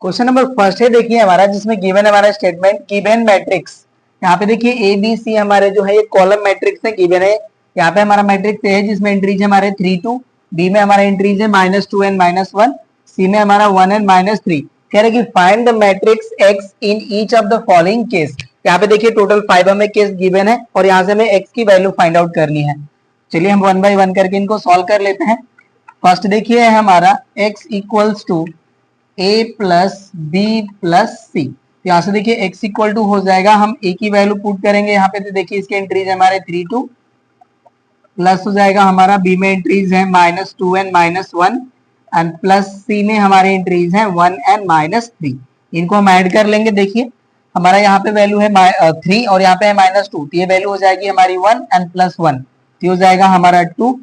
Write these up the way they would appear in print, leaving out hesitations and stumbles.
Question number first है देखिए हमारा, जिसमें गिवन है हमारा स्टेटमेंट गिवन मैट्रिक्स। यहाँ पे देखिए ए बी सी हमारे जो है ये कॉलम मैट्रिक्स है गिवन है। यहाँ पे हमारा मैट्रिक्स ए है जिसमें एंट्रीज है हमारे 3 2, बी में हमारा एंट्रीज है -2 एंड -1, सी में हमारा 1 एंड -3। कह रहे कि find the matrix x in each of the following case. यहाँ पे देखिए टोटल 5 हमें केस गिवन है और यहाँ से हमें एक्स की वैल्यू फाइंड आउट करनी है। चलिए हम 1 बाय 1 करके इनको सॉल्व कर लेते हैं। फर्स्ट देखिए है हमारा x equals to a plus B plus C. यहाँ से देखिए x इक्वल टू हो जाएगा, हम a की वैल्यू पुट करेंगे यहाँ पे, तो देखिए इसके एंट्रीज है हमारे 3 2 प्लस हो जाएगा हमारा b में एंट्रीज है -2 एंड -1 एंड प्लस c में हमारे एंट्रीज है 1 एंड -3। इनको हम ऐड कर लेंगे। देखिए हमारा यहाँ पे वैल्यू है 3 और यहाँ पे है -2, तो ये वैल्यू हो जाएगी हमारी 1 एंड +1, तो हो जाएगा हमारा 2।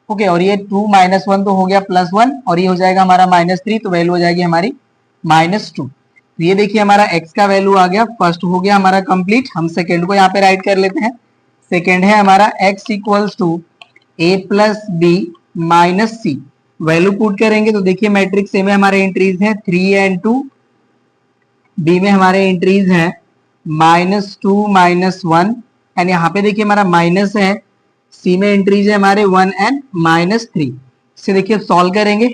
ओके, और ये 2 -1 तो हो गया +1 और ये हो जाएगा हमारा -3, तो वैल्यू हो जाएगी हमारी -2। तो ये देखिए हमारा x का वैल्यू आ गया, फर्स्ट हो गया हमारा कंप्लीट। हम सेकेंड को यहाँ पे राइट कर लेते हैं। सेकेंड है हमारा x equals to a plus b minus c. Value put करेंगे तो देखिए मैट्रिक्स ए में हमारे एंट्रीज हैं 3 एंड 2, बी में हमारे एंट्रीज हैं -2 -1 एंड यहाँ पे देखिए हमारा माइनस है, सी में एंट्रीज है हमारे 1 एंड -3। इसे देखिए सॉल्व करेंगे,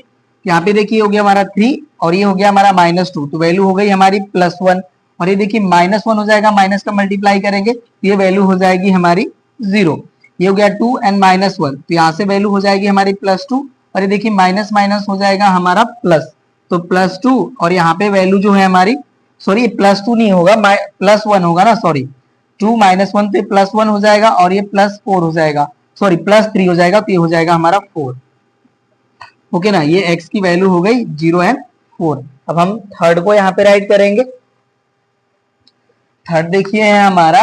यहाँ पे देखिए हो गया हमारा 3 और ये हो गया हमारा -2, तो वैल्यू हो गई हमारी +1 और ये देखिए -1 हो जाएगा, माइनस का मल्टीप्लाई करेंगे तो ये वैल्यू हो जाएगी हमारी 0। ये हो गया 2 एंड -1, तो यहाँ से वैल्यू हो जाएगी हमारी +2 और ये देखिए माइनस माइनस हो जाएगा हमारा प्लस, तो +2 और यहाँ पे वैल्यू जो है हमारी, सॉरी +2 नहीं होगा, +1 होगा ना, सॉरी 2 -1 तो +1 हो जाएगा और ये +4 हो जाएगा, सॉरी +3 हो जाएगा, तो ये हो जाएगा हमारा 4। ओके ना, ये x की वैल्यू हो गई 0 एंड 4। अब हम थर्ड को यहाँ पे राइट करेंगे। थर्ड देखिए है हमारा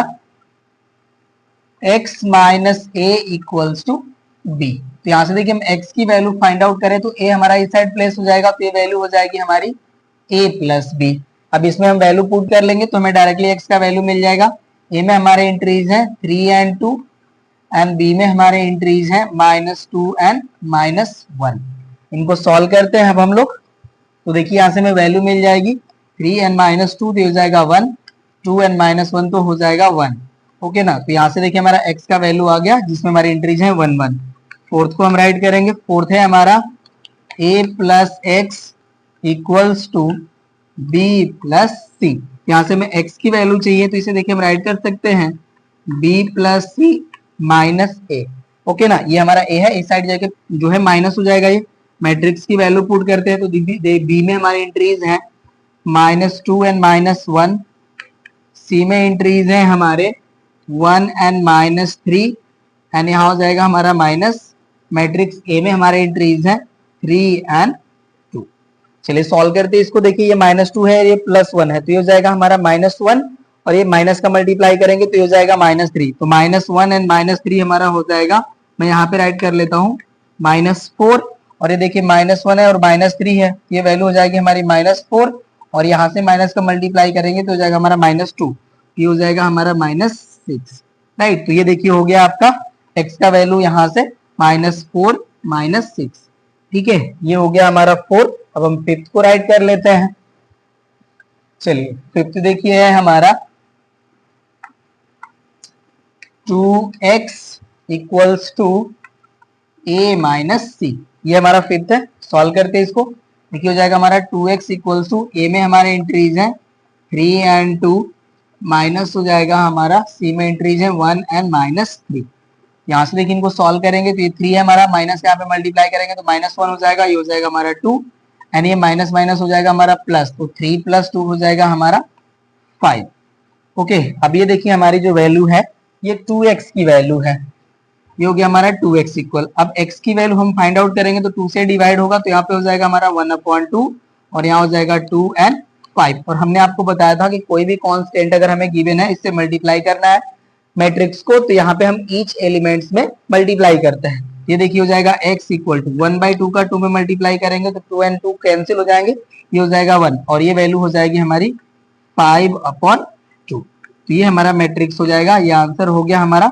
x minus a equals to b। तो यहाँ से देखिए हम x की वैल्यू फाइंड आउट करें तो a हमारा इस साइड प्लेस हो जाएगा, तो ये वैल्यू हो जाएगी हमारी a प्लस b। अब इसमें हम वैल्यू पुट कर लेंगे तो हमें डायरेक्टली x का वैल्यू मिल जाएगा। a में हमारे एंट्रीज हैं 3 एंड 2 एंड b में हमारे एंट्रीज हैं -2 एंड -1। इनको सॉल्व करते हैं अब हम लोग, तो देखिए यहाँ से हमें वैल्यू मिल जाएगी 3 एंड -2 तो हो जाएगा 1, 2 एंड -1 तो हो जाएगा 1। ओके ना, तो यहाँ से देखिए हमारा x का वैल्यू आ गया जिसमें हमारी एंट्रीज है 1 1। फोर्थ को हम राइट करेंगे। फोर्थ है हमारा a plus X equals to b plus C. यहाँ से हमें x की वैल्यू चाहिए तो इसे देखिए हम राइट कर सकते हैं b प्लस सी माइनस ए। ओके ना, ये हमारा a है, इस साइड जाके जो है माइनस हो जाएगा। ये मैट्रिक्स की वैल्यू पुट करते हैं तो b में हमारी एंट्रीज हैं -2 एंड -1, c में एंट्रीज हैं हमारे 1 एंड -3 एंड यहाँ हो जाएगा हमारा माइनस। मैट्रिक्स a में हमारे एंट्रीज हैं 3 एंड 2। चलिए सॉल्व करते हैं इसको। देखिए ये -2 है, ये +1 है, तो ये हो जाएगा हमारा -1 और ये माइनस का मल्टीप्लाई करेंगे तो ये हो जाएगा -3, तो -1 एंड -3 हमारा हो जाएगा। मैं यहाँ पे राइट कर लेता हूँ -4 और ये देखिए -1 है और -3 है, ये वैल्यू हो जाएगी हमारी -4 और यहाँ से माइनस का मल्टीप्लाई करेंगे तो हो जाएगा हमारा -2, ये हो जाएगा हमारा -6। राइट, तो ये देखिए हो गया आपका x का वैल्यू यहाँ से -4 -6। ठीक है, ये हो गया हमारा 4। अब हम फिफ्थ को राइट कर लेते हैं। चलिए फिफ्थ देखिए है हमारा 2x equals to a minus C. ये हमारा फिफ्थ है, सॉल्व करते हैं इसको। देखिए हो जाएगा हमारा 2x इक्वल्स टू a में हमारे एंट्रीज हैं 3 एंड 2 माइनस हो जाएगा हमारा c में एंट्रीज है 1 एंड -3। यहाँ से देखिए इनको सॉल्व करेंगे तो ये 3 है हमारा, माइनस यहाँ पे मल्टीप्लाई करेंगे तो -1 हो जाएगा, ये हो जाएगा हमारा 2 एंड ये माइनस माइनस हो जाएगा हमारा प्लस, तो 3 + 2 हो जाएगा हमारा 5। ओके, अब ये देखिए हमारी जो वैल्यू है ये 2x की वैल्यू है, ये हो गया हमारा 2x इक्वल। अब x की वैल्यू हम फाइंड आउट करेंगे तो 2 से डिवाइड होगा तो यहाँ पे हो जाएगा हमारा 1/2 और यहाँ हो जाएगा 2 एंड 5। और हमने आपको बताया था कि कोई भी कांस्टेंट अगर हमें गिवन है इससे मल्टीप्लाई करना है मैट्रिक्स को, तो यहाँ पे हम ईच एलिमेंट्स में मल्टीप्लाई करते हैं। ये देखिए हो जाएगा x इक्वल टू 1/2 का 2 में मल्टीप्लाई करेंगे तो 2 एंड 2 कैंसिल हो जाएंगे, ये हो जाएगा 1 और ये वैल्यू हो जाएगी हमारी 5/2। तो ये हमारा मैट्रिक्स हो जाएगा। ये आंसर हो गया हमारा।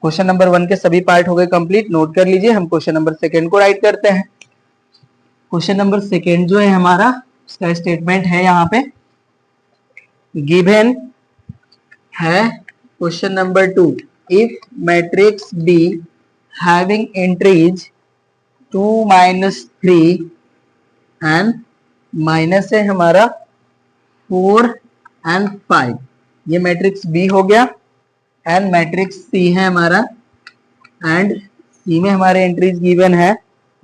क्वेश्चन नंबर 1 के सभी पार्ट हो गए कंप्लीट, नोट कर लीजिए। हम क्वेश्चन नंबर 2 को राइट करते हैं। क्वेश्चन नंबर 2 जो है हमारा इसका स्टेटमेंट है यहाँ पे गिवन है question number 2, if matrix be having entries 2 -3 and minus है हमारा 4 एंड 5, ये मैट्रिक्स बी हो गया। एंड मैट्रिक्स सी है हमारा, एंड सी में हमारे एंट्रीज गिवन है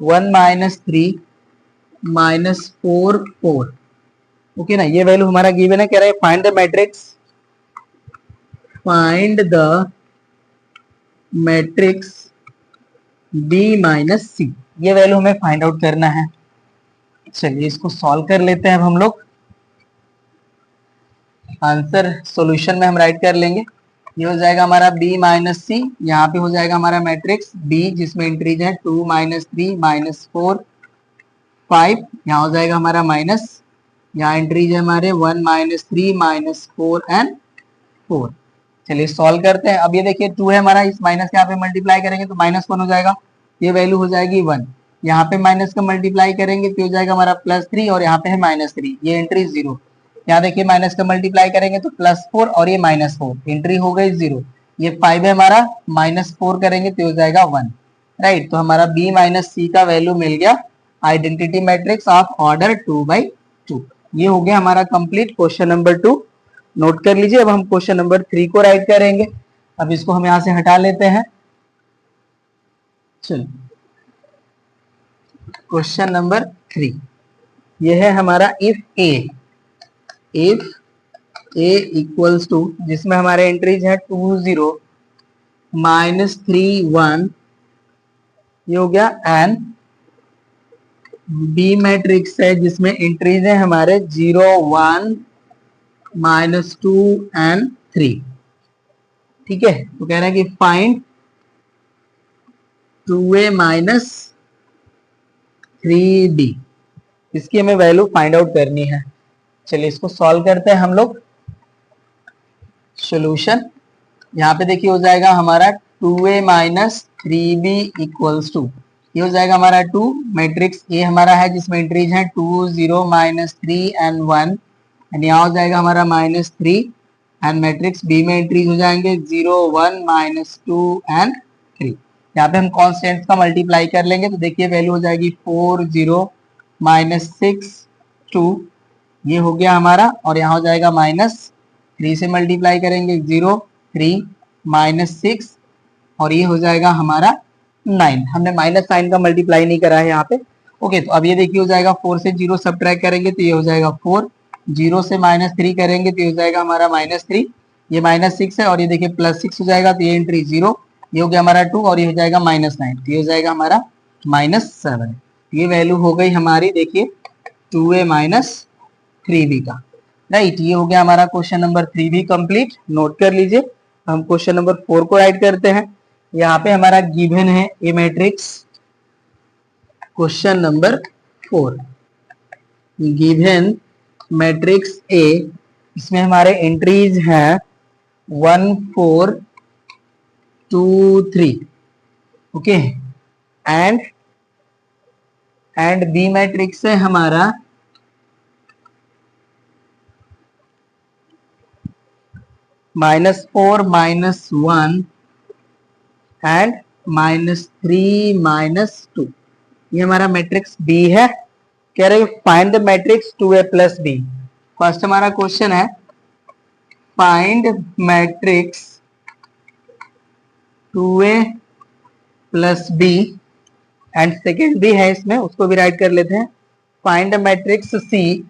1 -3 -4 4। ओके ना, ये वैल्यू हमारा गिवन है। कह रहा है find the matrix, find the matrix B minus C, ये वैल्यू हमें फाइंड आउट करना है। चलिए इसको सॉल्व कर लेते हैं अब हम लोग। आंसर सॉल्यूशन में हम राइट कर लेंगे। ये हो जाएगा हमारा b माइनस सी, यहाँ पे हो जाएगा हमारा मैट्रिक्स b जिसमें एंट्रीज है 2 -3 -4 5, यहाँ हो जाएगा हमारा माइनस, यहाँ एंट्रीज है हमारे 1 -3 -4 एंड 4। चलिए सॉल्व करते हैं। अब ये देखिए 2 है हमारा, इस माइनस के यहाँ पे मल्टीप्लाई करेंगे तो -1 हो जाएगा, ये वैल्यू हो जाएगी 1। यहाँ पे माइनस का मल्टीप्लाई करेंगे तो हो जाएगा हमारा +3 और यहाँ पे है -3, ये एंट्री 0। यहाँ देखिए माइनस का मल्टीप्लाई करेंगे तो +4 और ये -4, एंट्री हो गई 0। ये 5 है हमारा, -4 करेंगे तो हो जाएगा 1। राइट, तो हमारा b माइनस सी का वैल्यू मिल गया आइडेंटिटी मैट्रिक्स ऑफ ऑर्डर 2/2। ये हो गया हमारा कंप्लीट क्वेश्चन नंबर 2। नोट कर लीजिए। अब हम क्वेश्चन नंबर 3 को राइट करेंगे। अब इसको हम यहां से हटा लेते हैं। चलो क्वेश्चन नंबर 3, ये है हमारा इफ ए इक्वल्स टू, जिसमें हमारे एंट्रीज है 2 0 -3 1, ये हो गया। एंड बी मैट्रिक्स है जिसमें एंट्रीज है हमारे 0 1 -2 एंड 3। ठीक है, तो कह रहा है कि फाइंड 2a माइनस 3b, इसकी हमें वैल्यू फाइंड आउट करनी है। चलिए इसको सॉल्व करते हैं हम लोग। सॉल्यूशन यहाँ पे देखिए हो जाएगा हमारा 2a minus 3b equals to, ये हो जाएगा हमारा 2, मैट्रिक्स ए हमारा है जिसमें एंट्रीज है 2 0 -3 एंड 1, एंड यहाँ हो जाएगा हमारा -3, एंड मैट्रिक्स बी में एंट्रीज हो जाएंगे 0 1 -2 एंड 3। यहाँ पे हम कॉन्स्टेंट्स का मल्टीप्लाई कर लेंगे तो देखिए वैल्यू हो जाएगी 4 0 -6 2, ये हो गया हमारा। और यहाँ हो जाएगा -3 से मल्टीप्लाई करेंगे 0 3 -6, और ये हो जाएगा हमारा 9। हमने -9 का मल्टीप्लाई नहीं करा है यहाँ पे। ओके, तो अब ये देखिए हो जाएगा 4 से 0 सब्ट्रैक्ट करेंगे तो ये हो जाएगा 4, 0 से -3 करेंगे तो ये हो जाएगा हमारा -3, ये -6 है, और ये देखिए +6 हो जाएगा तो ये एंट्री 0, ये हो गया हमारा 2, और ये हो जाएगा -9, तो ये हो जाएगा हमारा -7। ये वैल्यू हो गई हमारी देखिए 2a माइनस 3b का। राइट, ये हो गया हमारा क्वेश्चन नंबर 3 भी कंप्लीट। नोट कर लीजिए। हम क्वेश्चन नंबर 4 को राइट करते हैं। यहाँ पे हमारा गिवन है A matrix, question number 4, given matrix A, इसमें हमारे एंट्रीज हैं 1 4 2 3। ओके, एंड बी मैट्रिक्स है हमारा -4 -1 एंड -3 -2, ये हमारा मैट्रिक्स बी है। कह रहे find the matrix 2a + b। First हमारा क्वेश्चन है find matrix 2a + b, and second भी है इसमें, उसको भी राइट कर लेते हैं। Find the matrix c,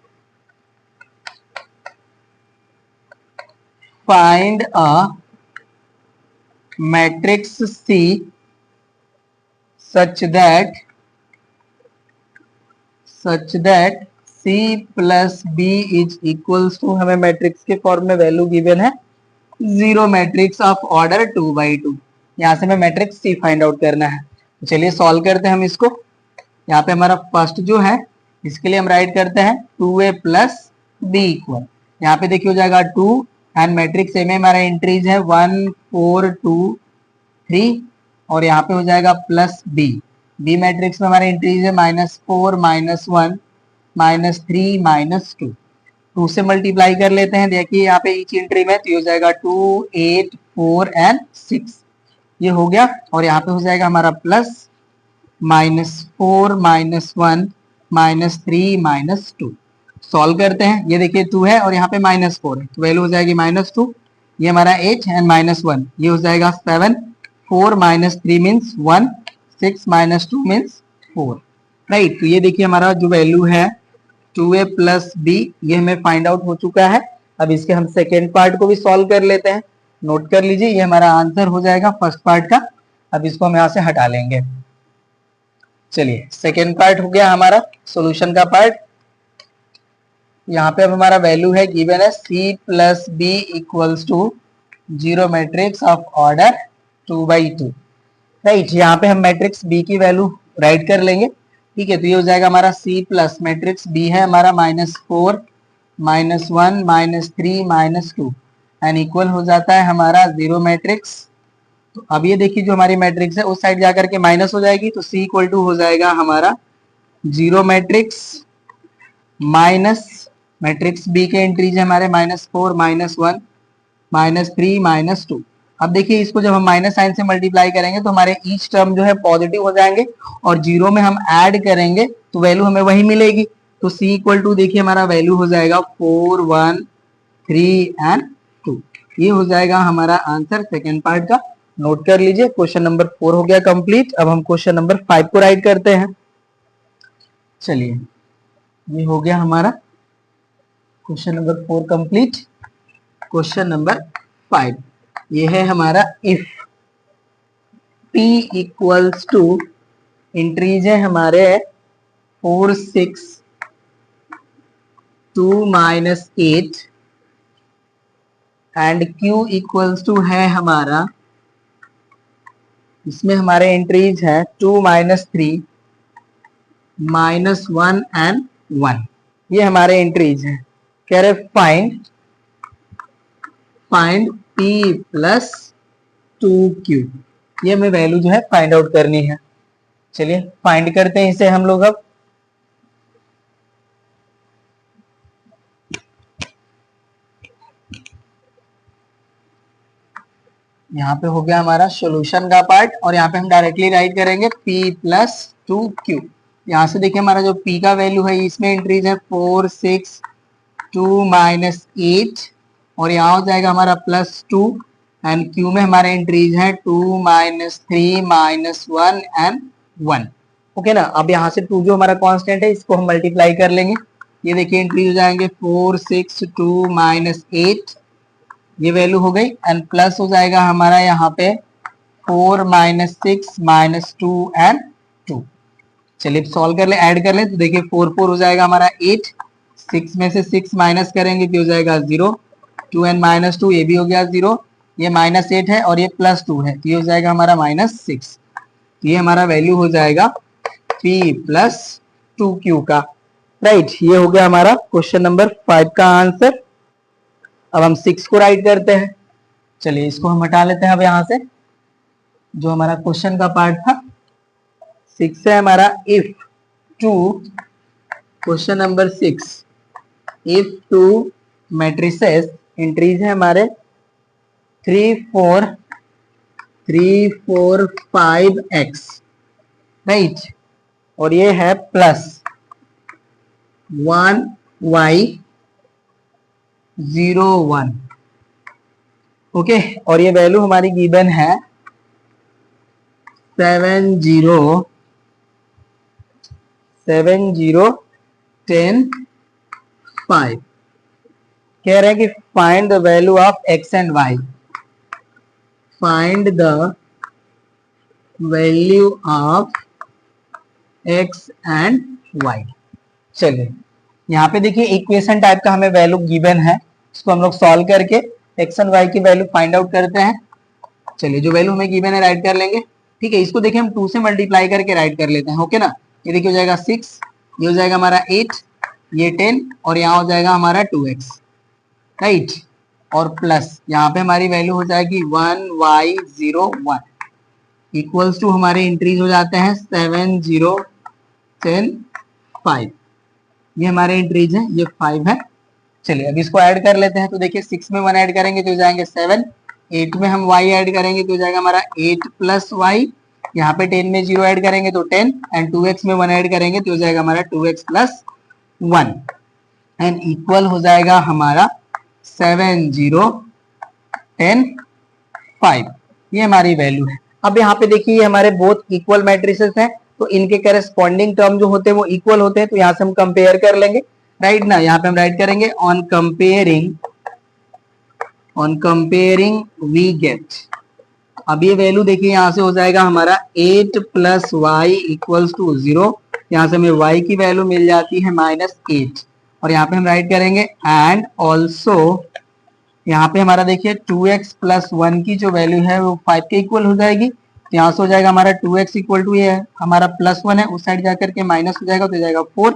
find a matrix C such that C plus B is equals to, हमें मैट्रिक्स के फॉर्म में वैल्यू गिवन है 0 मैट्रिक्स ऑफ ऑर्डर 2/2। यहाँ से हमें मैट्रिक्स C फाइंड आउट करना है। तो चलिए सॉल्व करते हैं हम इसको। यहाँ पे हमारा फर्स्ट जो है इसके लिए हम राइट करते हैं 2a + b इक्वल, यहाँ पे देखिए हो जाएगा 2, एंड मैट्रिक्स ए में हमारा एंट्रीज है 1 4 2 3, और यहाँ पे हो जाएगा +b। बी मैट्रिक्स में हमारे एंट्रीज है -4 -1, -3 -2, 2 से मल्टीप्लाई कर लेते हैं। देखिए यहाँ पे ईच एंट्री में तो ये हो जाएगा 2, 8, 4 एंड 6, ये हो गया। और यहाँ पे हो जाएगा हमारा प्लस -4 -1 -3 -2। सॉल्व करते हैं, ये देखिए 2 है और यहाँ पे -4 है, तो वैल्यू हो जाएगी -2, ये हमारा 8 एंड -1, ये हो जाएगा 7, 4 -3 मीन्स 1, 6 -2 मीन्स 4, राइट। तो ये देखिए हमारा जो वैल्यू है 2a + b, ये हमें फाइंड आउट हो चुका है। अब इसके हम सेकेंड पार्ट को भी सॉल्व कर लेते हैं। नोट कर लीजिए, ये हमारा आंसर हो जाएगा फर्स्ट पार्ट का। अब इसको हम यहाँ से हटा लेंगे। चलिए सेकेंड पार्ट हो गया हमारा सॉल्यूशन का पार्ट। यहाँ पे अब हमारा वैल्यू है गिवन है c + b = 0 matrix of order 2/2, right. यहाँ पे हम मैट्रिक्स b की वैल्यू राइट कर लेंगे, ठीक है। तो ये हो जाएगा हमारा c प्लस मैट्रिक्स b है हमारा -4 -1 -3 -2 एंड इक्वल हो जाता है हमारा 0 मैट्रिक्स। तो अब ये देखिए जो हमारी मैट्रिक्स है उस साइड जाकर के माइनस हो जाएगी, तो c = हो जाएगा हमारा 0 मैट्रिक्स माइनस मैट्रिक्स बी के एंट्रीज है हमारे -4 -1 -3 -2। अब देखिए इसको जब हम माइनस साइन से मल्टीप्लाई करेंगे तो हमारे ईच टर्म जो है पॉजिटिव हो जाएंगे और 0 में हम ऐड करेंगे तो वैल्यू हमें वही मिलेगी। तो c = देखिए हमारा वैल्यू हो जाएगा 4, 1, 3 एंड 2, ये हो जाएगा हमारा आंसर सेकेंड पार्ट का। नोट कर लीजिए, क्वेश्चन नंबर 4 हो गया कंप्लीट। अब हम क्वेश्चन नंबर 5 को राइट करते हैं। चलिए ये हो गया हमारा question number 4 complete. Question number 5 ये है हमारा इफ p = इंट्रीज है हमारे 4, 6, 2 -8 एंड q = है हमारा, इसमें हमारे एंट्रीज है 2 -3 -1 एंड 1, ये हमारे एंट्रीज हैं। कह रहे फाइंड p + 2q, ये हमें वैल्यू जो है फाइंड आउट करनी है। चलिए फाइंड करते हैं इसे हम लोग। अब यहाँ पे हो गया हमारा सॉल्यूशन का पार्ट और यहाँ पे हम डायरेक्टली राइट करेंगे p + 2q। यहाँ से देखिए हमारा जो p का वैल्यू है इसमें एंट्रीज है 4, 6, 2 -8 और यहाँ हो जाएगा हमारा +2 एंड q में हमारे एंट्रीज है 2 -3 -1 एंड 1, ओके ना। अब यहाँ से 2 जो हमारा कांस्टेंट है इसको हम मल्टीप्लाई कर लेंगे। ये देखिए एंट्रीज हो जाएंगे 4, 6, 2 -8, ये वैल्यू हो गई एंड प्लस हो जाएगा हमारा यहाँ पे 4 -6 -2 एंड 2। चलिए सॉल्व कर ले, ऐड कर ले, तो देखिए 4 4 हो जाएगा हमारा 8, 6 में से 6 माइनस करेंगे तो हो जाएगा 0, 2 एंड -2 ये भी हो गया 0, ये -8 है और ये +2 है तो ये हो जाएगा हमारा -6। तो ये हमारा वैल्यू हो जाएगा p + 2q का, राइट। ये हो गया हमारा क्वेश्चन नंबर 5 का आंसर। अब हम 6 को राइट करते हैं। चलिए इसको हम हटा लेते हैं अब यहाँ से, जो हमारा क्वेश्चन का पार्ट था। 6 है हमारा if 2, question number 6, if 2 matrices entries है हमारे 3, 4, 5x, राइट, और ये है +1y 0, 1, ओके। और ये वैल्यू हमारी गिवन है 7, 0, 10, 5। कह रहे हैं कि find the value of x and y, find the value of x and y। चलिए यहाँ पे देखिए इक्वेशन टाइप का हमें वैल्यू गिवन है, इसको हम लोग सॉल्व करके x एंड y की वैल्यू फाइंड आउट करते हैं। चलिए जो वैल्यू हमें गिवन है राइट कर लेंगे, ठीक है। इसको देखिए हम 2 से मल्टीप्लाई करके राइट कर लेते हैं, ओके ना। ये देखिए हो जाएगा 6, ये हो जाएगा हमारा 8, ये 10 और यहाँ हो जाएगा हमारा 2x, राइट। और प्लस यहाँ पे हमारी वैल्यू हो जाएगी 1y 0, 1 इक्वल्स टू हमारे इंक्रीज हो जाते हैं 7, 0, 10, 5। ये हमारे एंट्रीज हैं, ये 5 है। चलिए अब इसको ऐड कर लेते हैं। तो देखिए 6 में 1 ऐड करेंगे तो हो जाएंगे 7, 8 में हम y ऐड करेंगे तो हो जाएगा हमारा 8 प्लस वाई, यहाँ पे 10 में 0 ऐड करेंगे तो 10, एंड 2x में 1 ऐड करेंगे तो हो जाएगा हमारा 2x प्लस 1, एंड इक्वल हो जाएगा हमारा 7 0 10 5। ये हमारी वैल्यू है। अब यहाँ पे देखिए ये हमारे बोथ इक्वल मैट्रिसेस हैं, तो इनके करेस्पॉन्डिंग टर्म जो होते हैं वो इक्वल होते हैं, तो यहाँ से हम कंपेयर कर लेंगे, राइट ना। यहाँ पे हम राइट करेंगे ऑन कंपेयरिंग वी गेट। अब ये वैल्यू देखिए यहाँ से हो जाएगा हमारा 8 प्लस वाई इक्वल्स टू 0, यहाँ से हमें y की वैल्यू मिल जाती है -8, और यहाँ पे हम राइट करेंगे एंड ऑल्सो यहाँ पे हमारा देखिए 2x प्लस 1 की जो वैल्यू है वो 5 के इक्वल हो जाएगी, तो यहाँ से हो जाएगा हमारा 2x इक्वल टू, ये हमारा +1 है, उस साइड जाकर के माइनस हो जाएगा तो हो जाएगा 4,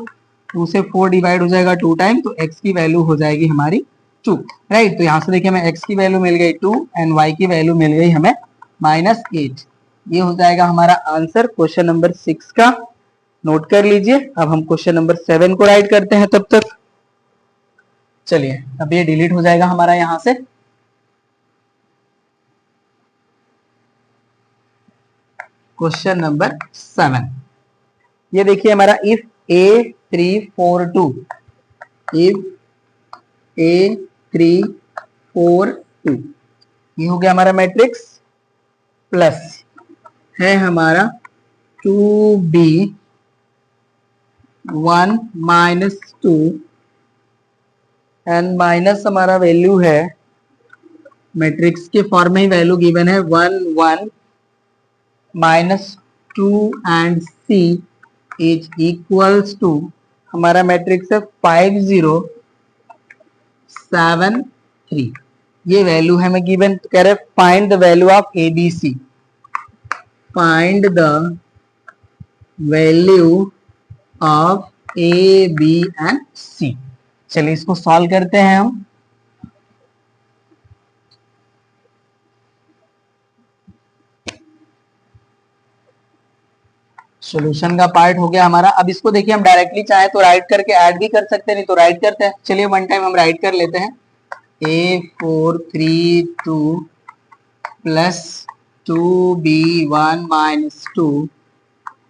2 से 4 डिवाइड हो जाएगा 2 टाइम, तो x की वैल्यू हो जाएगी हमारी 2, राइट। तो यहाँ से देखिए हमें x की वैल्यू मिल गई 2 एंड y की वैल्यू मिल गई हमें -8। ये हो जाएगा हमारा आंसर क्वेश्चन नंबर 6 का। नोट कर लीजिए। अब हम क्वेश्चन नंबर 7 को राइट करते हैं तब तक। चलिए अब ये डिलीट हो जाएगा हमारा यहाँ से। क्वेश्चन नंबर 7, ये देखिए हमारा इफ A342, इफ A342 ये हो गया हमारा मैट्रिक्स, प्लस है हमारा 2B1 -2 एंड माइनस हमारा वैल्यू है, मैट्रिक्स के फॉर्म में ही वैल्यू गिवन है 1 1 -2 and C is equals to, हमारा मैट्रिक्स है 5 0 7 3। ये वैल्यू है हमें गिवन, कह रहे find the value of ABC, find the value of A B and C। चलिए इसको सॉल्व करते हैं हम। सॉल्यूशन का पार्ट हो गया हमारा। अब इसको देखिए हम डायरेक्टली चाहे तो राइट करके ऐड भी कर सकते हैं, नहीं तो राइट करते हैं। चलिए वन टाइम हम राइट कर लेते हैं। A432 plus 2B1 -2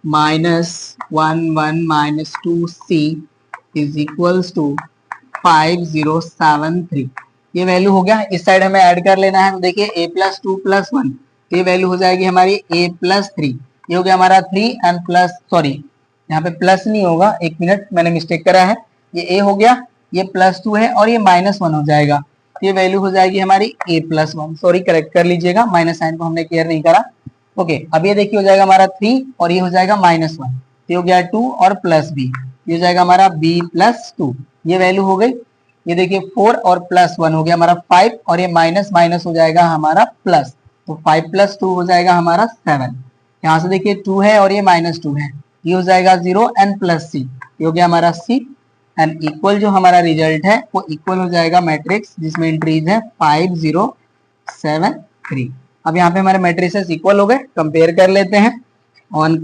-1 1 -2C is equals to 5073। ये वैल्यू हो गया। इस साइड हमें ऐड कर लेना है, तो देखिए A प्लस 2 प्लस 1, तो ये वैल्यू हो जाएगी हमारी A प्लस 3। ये हो गया हमारा 3 एंड प्लस, सॉरी यहाँ पे प्लस नहीं होगा, एक मिनट मैंने मिस्टेक करा है, ये A हो गया, ये +2 है और ये -1 हो जाएगा, तो ये वैल्यू हो जाएगी हमारी A प्लस 1। सॉरी करेक्ट कर लीजिएगा, माइनस साइन को हमने केयर नहीं करा। ओके अब ये देखिए हो जाएगा हमारा 3 और ये हो जाएगा -1, तो ये हो गया 2 और प्लस B, ये हो जाएगा हमारा B प्लस 2। ये वैल्यू हो गई। ये देखिए 4 और +1 हो गया हमारा 5, और ये माइनस माइनस हो जाएगा हमारा प्लस, तो 5 + 2 हो जाएगा हमारा 7। यहाँ से देखिए 2 है और ये -2 है, ये हो जाएगा 0 एंड प्लस C, ये हो गया हमारा C एंड इक्वल जो हमारा रिजल्ट है वो इक्वल हो जाएगा मैट्रिक्स जिसमें एंट्रीज है 5 0 7 3। अब यहाँ पे हमारे मैट्रिसेस इक्वल हो गए। कंपेयर कर लेते हैं। ऑन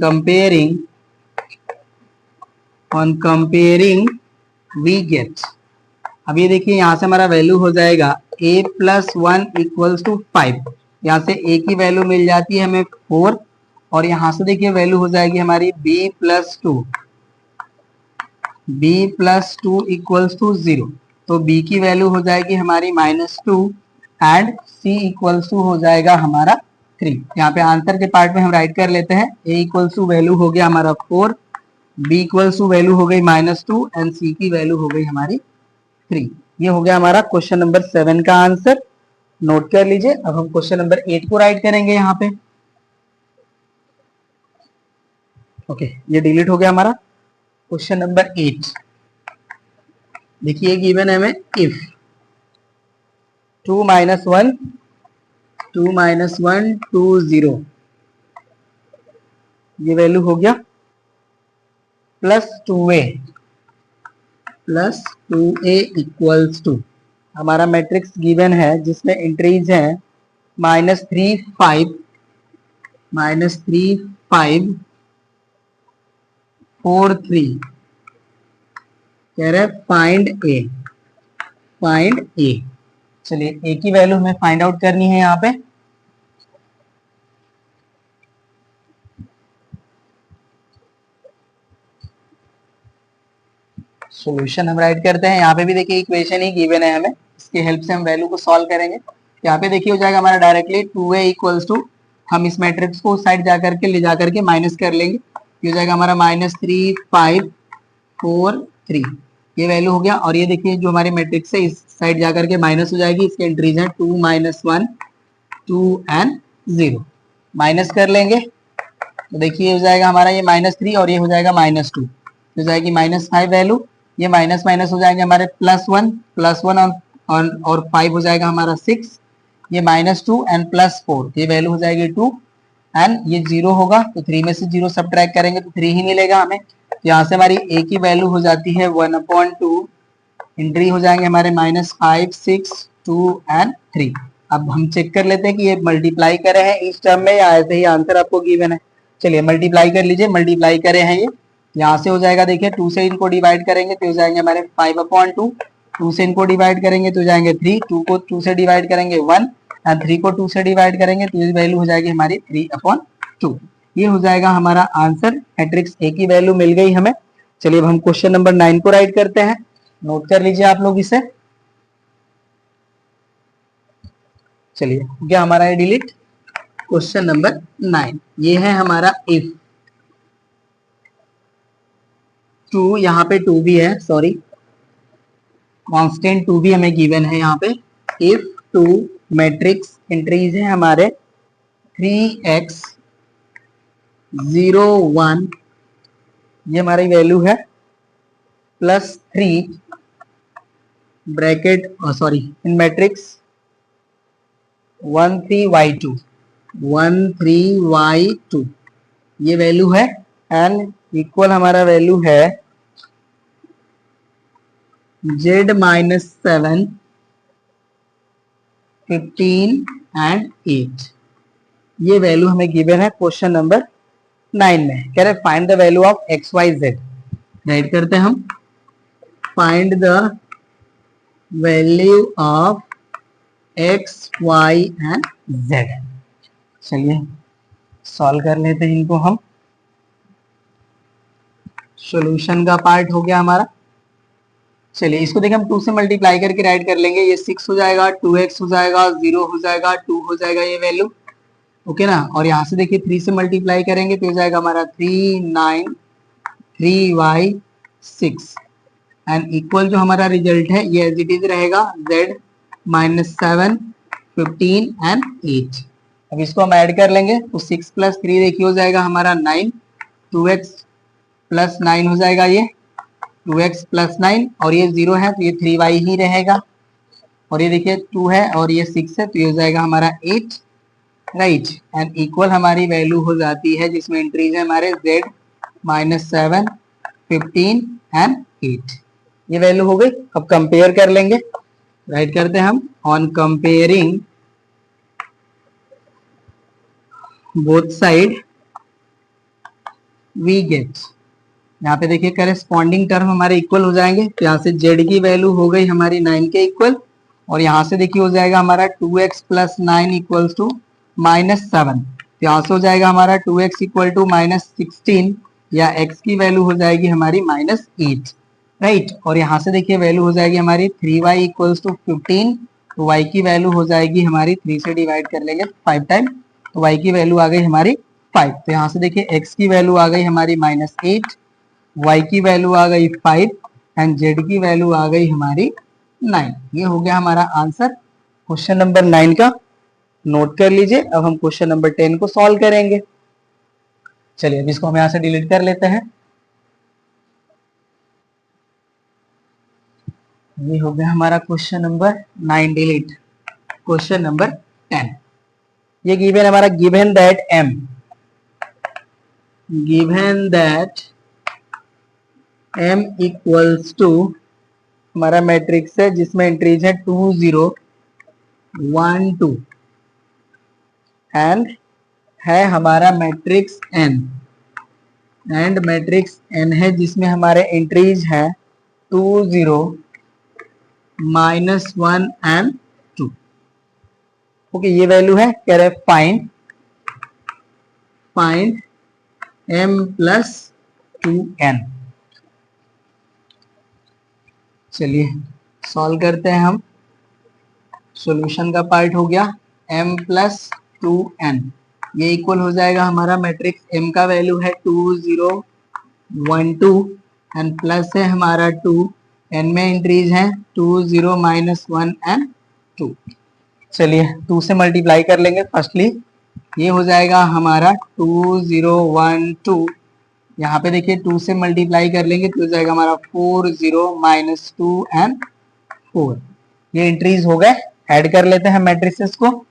कंपेयरिंग वी गेट, अब ये देखिए यहाँ से हमारा वैल्यू हो जाएगा A प्लस 1 इक्वल्स टू 5, यहाँ से A की वैल्यू मिल जाती है हमें 4, और यहाँ से देखिए वैल्यू हो जाएगी हमारी B प्लस 2 इक्वल्स टू 0, तो B की वैल्यू हो जाएगी हमारी -2 एंड C इक्वल्स टू हो जाएगा हमारा 3। यहाँ पे आंसर के पार्ट में हम राइट कर लेते हैं। A इक्वल्स टू वैल्यू हो गया हमारा 4, B इक्वल्स टू वैल्यू हो गई -2 एंड C की वैल्यू हो गई हमारी 3। ये हो गया हमारा क्वेश्चन नंबर 7 का आंसर। नोट कर लीजिए। अब हम क्वेश्चन नंबर 8 को राइट करेंगे यहाँ पे। ओके ये डिलीट हो गया हमारा। क्वेश्चन नंबर 8 देखिए गिवन है हमें इफ 2 - 1 2 0, ये वैल्यू हो गया +2a इक्वल्स टू, हमारा मैट्रिक्स गिवन है जिसमें एंट्रीज हैं -3 5 4 3, कह रहे हैं फाइंड ए। चलिए ए की वैल्यू हमें फाइंड आउट करनी है यहाँ पे। सॉल्यूशन हम राइट करते हैं। यहाँ पे भी देखिए इक्वेशन ही गिवन है हमें, इसकी हेल्प से हम वैल्यू को सॉल्व करेंगे। यहाँ पे देखिए हो जाएगा हमारा डायरेक्टली 2a इक्वल्स टू, हम इस मैट्रिक्स को उस साइड जाकर के ले जाकर के माइनस कर लेंगे। ये हो जाएगा हमारा -3 5 4 3, ये वैल्यू हो गया। और ये देखिए जो हमारी मैट्रिक्स है इस साइड जाकर के माइनस हो जाएगी, इसके एंट्रीज है 2 -1 2 एंड 0, माइनस कर लेंगे तो देखिए हो जाएगा हमारा ये -3 और ये हो जाएगा -2, हो जाएगी -5 वैल्यू। ये माइनस माइनस हो जाएंगे हमारे +1 और 5 हो जाएगा हमारा 6, ये -2 एंड +4, ये वैल्यू हो जाएगी 2 एंड ये 0 होगा तो 3 में से 0 सब्ट्रैक्ट करेंगे तो 3 ही मिलेगा हमें। तो यहाँ से हमारी a की वैल्यू हो जाती है 1/2, एंट्री हो जाएंगे हमारे -5 6 2 एंड 3। अब हम चेक कर लेते हैं कि ये मल्टीप्लाई करे हैं इस टर्म में या ऐसे ही आंसर आपको गिवन है। चलिए मल्टीप्लाई कर लीजिए, मल्टीप्लाई करे हैं ये, यहाँ से हो जाएगा देखिए 2 से इनको डिवाइड करेंगे तो हो जाएंगे हमारे 5/2, 2 से इनको डिवाइड करेंगे तो हो जाएंगे 3, 2 को 2 से डिवाइड करेंगे 1 एंड 3 को 2 से डिवाइड करेंगे तो ये वैल्यू हो जाएगी हमारी 3/2। ये हो जाएगा हमारा आंसर, मैट्रिक्स ए की वैल्यू मिल गई हमें। चलिए अब हम क्वेश्चन नंबर 9 को राइट करते हैं, नोट कर लीजिए आप लोग इसे। चलिए क्या हमारा है डिलीट। क्वेश्चन नंबर 9 ये है हमारा इफ 2, यहाँ पे 2 भी है, सॉरी कांस्टेंट 2 भी हमें गिवन है यहाँ पे। इफ 2 मैट्रिक्स एंट्रीज है हमारे 3x 0 1, ये हमारी वैल्यू है +3 ब्रैकेट सॉरी इन मैट्रिक्स 1 3 y2 1 3 y2, ये वैल्यू है एंड इक्वल हमारा वैल्यू है z -7 15 एंड 8, ये वैल्यू हमें गिवन है क्वेश्चन नंबर 9 में। कह रहे find the value of x y z, right करते हैं हम। Find the value of x y and z। चलिए सॉल्व कर लेते हैं इनको हम। सॉल्यूशन का पार्ट हो गया हमारा। चलिए इसको देखिए हम 2 से मल्टीप्लाई करके राइट कर लेंगे, ये 6 हो जाएगा, 2x हो जाएगा, 0 हो जाएगा, 2 हो जाएगा ये वैल्यू, ओके ना। और यहाँ से देखिए 3 से मल्टीप्लाई करेंगे तो हो जाएगा हमारा 3 9 3y 6 एंड इक्वल जो हमारा रिजल्ट है ये एज इट इज रहेगा z -7 15 एंड 8। अब इसको हम ऐड कर लेंगे तो 6 + 3 देखिए हो जाएगा हमारा 9, 2x + 9 हो जाएगा ये 2x + 9 और ये 0 है तो ये 3y ही रहेगा। और ये देखिए 2 है और ये 6 है तो ये हो जाएगा हमारा 8, राइट एंड इक्वल हमारी वैल्यू हो जाती है जिसमें एंट्रीज है हमारे z -7 15 एंड 8, ये वैल्यू हो गई। अब कंपेयर कर लेंगे, राइट करते हैं हम। On comparing both side we get, यहाँ पे देखिए करेस्पॉन्डिंग टर्म हमारे इक्वल हो जाएंगे तो यहाँ से z की वैल्यू हो गई हमारी 9 के इक्वल और यहाँ से देखिए हो जाएगा हमारा 2x + 9 इक्वल्स टू -7, तो यहाँ से हो जाएगा हमारा 2x इक्वल टू -16 या x की वैल्यू हो जाएगी हमारी -8, राइट। और यहाँ से देखिए वैल्यू हो जाएगी हमारी 3y इक्वल्स टू 15, तो y की वैल्यू हो जाएगी हमारी 3 से डिवाइड कर लेंगे 5 टाइम तो y की वैल्यू आ गई हमारी 5। तो यहाँ से देखिए x की वैल्यू आ गई हमारी -8, y की वैल्यू आ गई 5 एंड z की वैल्यू आ गई हमारी 9। ये हो गया हमारा आंसर क्वेश्चन नंबर 9 का, नोट कर लीजिए। अब हम क्वेश्चन नंबर 10 को सॉल्व करेंगे। चलिए अब इसको हम यहाँ से डिलीट कर लेते हैं। ये हो गया हमारा question number 9 delete. Question number 10 ये गिवन हमारा given that m equals to हमारा मैट्रिक्स है जिसमें एंट्रीज है 2 0 1 2 एंड है हमारा matrix n and matrix n है जिसमें हमारे एंट्रीज है 2 0 -1 and 2। ओके, ये वैल्यू है, कह रहे फाइंड m प्लस 2n। चलिए सॉल्व करते हैं हम। सॉल्यूशन का पार्ट हो गया m प्लस 2n, ये इक्वल हो जाएगा हमारा मैट्रिक्स m का वैल्यू है 2 0 1 2 एंड प्लस है हमारा 2, n में एंट्रीज हैं 2 0 -1 एंड 2। चलिए 2 से मल्टीप्लाई कर लेंगे फर्स्टली, ये हो जाएगा हमारा 2 0 1 2, यहाँ पे देखिए 2 से मल्टीप्लाई कर लेंगे तो हो जाएगा हमारा 4 0 -2 एंड 4। ये एंट्रीज हो गए, ऐड कर लेते हैं मैट्रिसेस को।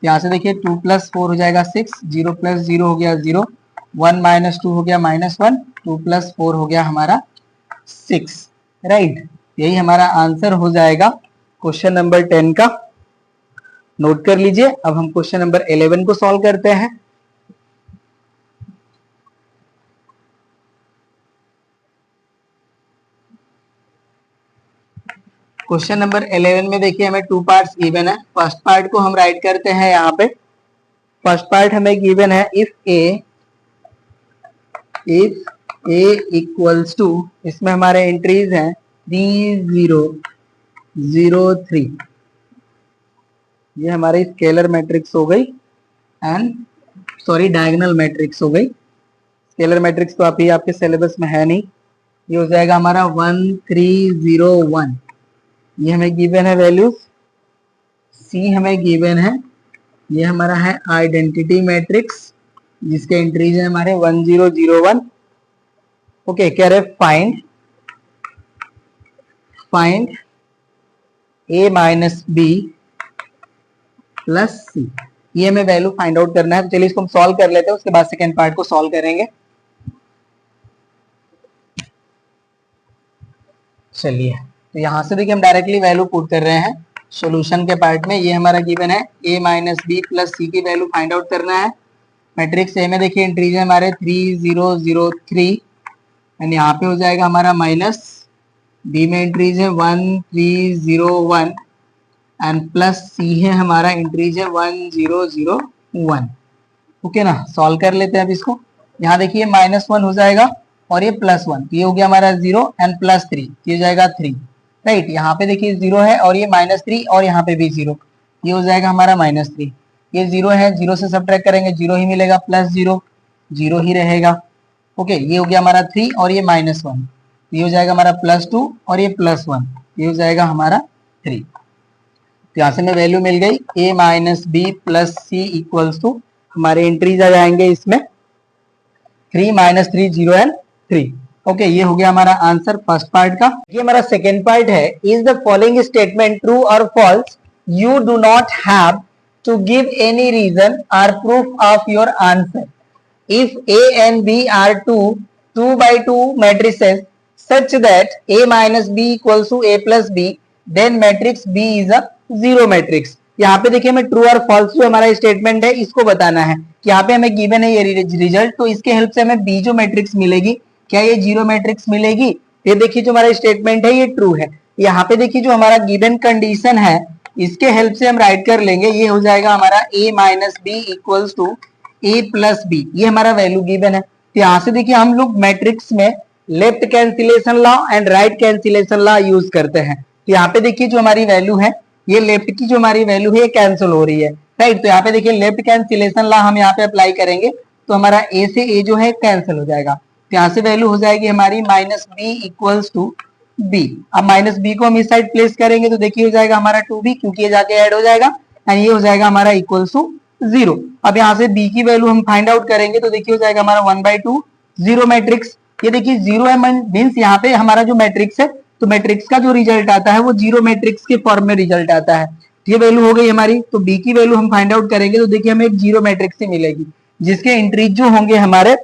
यहाँ से देखिए 2 + 4 हो जाएगा 6, 0 + 0 हो गया 0, 1 - 2 हो गया -1, 2 + 4 हो गया हमारा 6, राइट। यही हमारा आंसर हो जाएगा क्वेश्चन नंबर 10 का। नोट कर लीजिए। अब हम क्वेश्चन नंबर 11 को सॉल्व करते हैं। क्वेश्चन नंबर 11 में देखिए हमें 2 पार्ट्स गिवन है। फर्स्ट पार्ट को हम राइट करते हैं यहाँ पे। फर्स्ट पार्ट हमें गिवन है इफ ए इक्वल्स टू, इसमें हमारे एंट्रीज हैं 3 0 0 3, ये हमारी स्केलर मैट्रिक्स हो गई एंड सॉरी डायगोनल मैट्रिक्स हो गई। स्केलर मैट्रिक्स तो आप ही आपके सिलेबस में है नहीं। ये हो जाएगा हमारा 1 3 0 1, ये हमें गिवन है वैल्यूज। सी हमें गिवन है, ये हमारा है आइडेंटिटी मैट्रिक्स जिसके एंट्रीज है हमारे 1 0 0 1। ओके, कह रहे find a minus B plus C, ये हमें वैल्यू फाइंड आउट करना है। तो चलिए इसको हम सॉल्व कर लेते हैं, उसके बाद सेकेंड पार्ट को सॉल्व करेंगे। चलिए तो यहां से देखिए हम डायरेक्टली वैल्यू पुट कर रहे हैं सॉल्यूशन के पार्ट में। ये हमारा गिवन है a minus B plus C की वैल्यू फाइंड आउट करना है। मैट्रिक्स ए में देखिए एंट्रीज है हमारे 3 0 0 3 एंड यहाँ पे हो जाएगा हमारा माइनस, बी में एंट्रीज है 1 3 0 1 एंड प्लस सी है हमारा एंट्रीज है 1 0 0 1। ओके ना, सॉल्व कर लेते हैं अब इसको। यहाँ देखिए -1 हो जाएगा और ये +1, तो ये हो गया हमारा 0 एंड +3, ये हो जाएगा 3, राइट। यहाँ पे देखिए 0 है और ये -3 और यहाँ पे भी 0, ये हो जाएगा हमारा -3। ये 0 है, 0 से सब्ट्रैक्ट करेंगे 0 ही मिलेगा, +0 0 ही रहेगा। ओके, ये हो गया हमारा 3 और ये -1, ये हो जाएगा हमारा +2 और ये +1, ये हो जाएगा हमारा 3। तो यहाँ से हमें वैल्यू मिल गई a minus B plus C equals to, हमारे एंट्रीज आ जाएंगे इसमें 3 - 3 0 एंड 3। ओके, ये हो गया हमारा आंसर फर्स्ट पार्ट का। ये हमारा सेकेंड पार्ट है, is the following statement true और false, you do not have to give any reason or proof of your answer. If A and B are two by two matrices such that A minus B equals to A plus B, then matrix B is a zero matrix। यहाँ पे देखिए हमें true और false जो हमारा statement है इसको बताना है कि यहाँ पे हमें गिवन है ये रिजल्ट, तो इसके हेल्प से हमें बी जो मैट्रिक्स मिलेगी, क्या ये जीरो मैट्रिक्स मिलेगी? ये देखिए जो हमारा स्टेटमेंट है ये ट्रू है। यहाँ पे देखिए जो हमारा गिवन कंडीशन है इसके हेल्प से हम राइट कर लेंगे, ये हो जाएगा हमारा A minus b equals to A plus b, ये हमारा वैल्यू गिवन है। तो यहाँ से देखिए हम लोग मैट्रिक्स में left cancellation law and right cancellation law use करते हैं। तो यहाँ पे देखिए जो हमारी वैल्यू है, ये लेफ्ट की जो हमारी वैल्यू है ये कैंसिल हो रही है, राइट। तो यहाँ पे देखिए लेफ्ट कैंसिलेशन लॉ हम यहाँ पे अप्लाई करेंगे तो हमारा A से A जो है कैंसिल हो जाएगा। तो यहाँ से वैल्यू हो जाएगी हमारी minus b equals to b. अब माइनस बी को हम इस साइड प्लेस करेंगे तो देखिए हो जाएगा हमारा 2b, क्योंकि ये जाके ऐड हो जाएगा एंड ये हो जाएगा हमारा इक्वल्स टू 0। अब यहाँ से b की वैल्यू हम फाइंड आउट करेंगे तो देखिए हो जाएगा हमारा 1/2 जीरो मैट्रिक्स। ये देखिए 0 है मीन्स यहाँ पे हमारा जो मैट्रिक्स है, तो मैट्रिक्स का जो रिजल्ट आता है वो जीरो मैट्रिक्स के फॉर्म में रिजल्ट आता है। ये वैल्यू हो गई हमारी, तो b की वैल्यू हम फाइंड आउट करेंगे तो देखिए हमें एक जीरो मैट्रिक्स ही मिलेगी जिसके एंट्रीज जो होंगे हमारे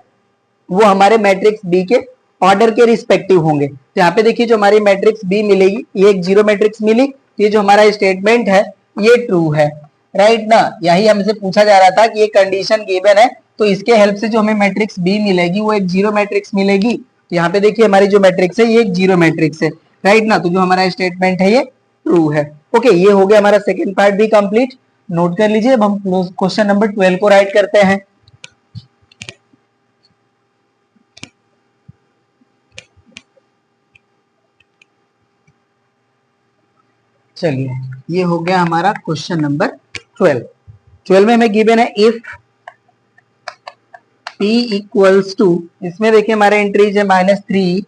वो हमारे मैट्रिक्स बी के ऑर्डर के रिस्पेक्टिव होंगे। तो यहाँ पे देखिए जो हमारी मैट्रिक्स बी मिलेगी ये एक जीरो मैट्रिक्स मिली, ये जो हमारा स्टेटमेंट है ये ट्रू है, राइट ना। यही हमसे पूछा जा रहा था कि ये कंडीशन गिवन है तो इसके हेल्प से जो हमें मैट्रिक्स बी मिलेगी वो एक जीरो मैट्रिक्स मिलेगी। तो यहाँ पे देखिए हमारी जो मैट्रिक्स है ये एक जीरो मैट्रिक्स है। राइट ना, तो जो हमारा स्टेटमेंट है ये ट्रू है। ओके, ये हो गया हमारा सेकेंड पार्ट भी कंप्लीट। नोट कर लीजिए। अब हम क्वेश्चन नंबर 12 को राइट करते हैं। चलिए, ये हो गया हमारा क्वेश्चन नंबर 12। 12 में हमें गिवन है इफ p इक्वल्स टू, इसमें देखिए हमारे एंट्रीज है -3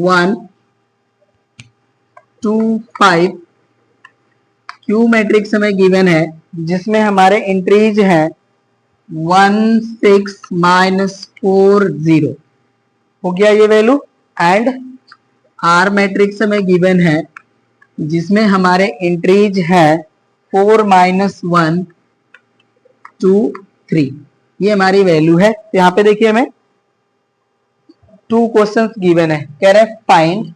1 2 5। क्यू मैट्रिक्स हमें गिवन है जिसमें हमारे एंट्रीज है 1 6 -4 0। हो गया ये वैल्यू। एंड आर मैट्रिक्स हमें गिवन है जिसमें हमारे एंट्रीज है 4 -1 2 3। ये हमारी वैल्यू है। तो यहाँ पे देखिए हमें 2 क्वेश्चंस गिवन है। कह रहे हैं फाइंड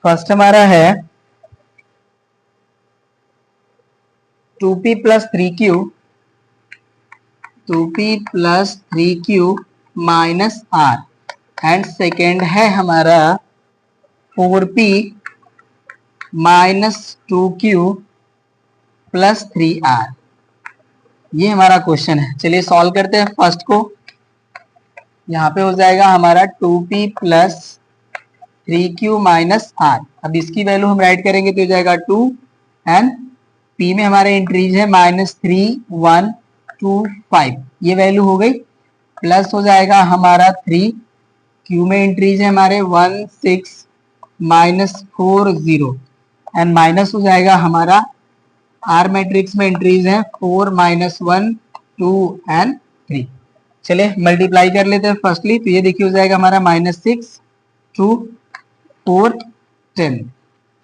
फर्स्ट हमारा है 2p plus 3q minus r। And second है हमारा 4p minus 2q plus 3r। ये हमारा क्वेश्चन है। चलिए सॉल्व करते हैं फर्स्ट को। यहाँ पे हो जाएगा हमारा 2p plus 3q minus r। अब इसकी वैल्यू हम राइट करेंगे तो हो जाएगा 2 एंड p में हमारे एंट्रीज है -3 1 2 5। ये वैल्यू हो गई। प्लस हो जाएगा हमारा 3, q में एंट्रीज है हमारे 1 6 -4 0 एंड माइनस हो जाएगा हमारा आर मैट्रिक्स में एंट्रीज है 4 -1 2 एंड 3। चलिए मल्टीप्लाई कर लेते हैं फर्स्टली। तो ये देखिए हो जाएगा हमारा -6 2 4 10।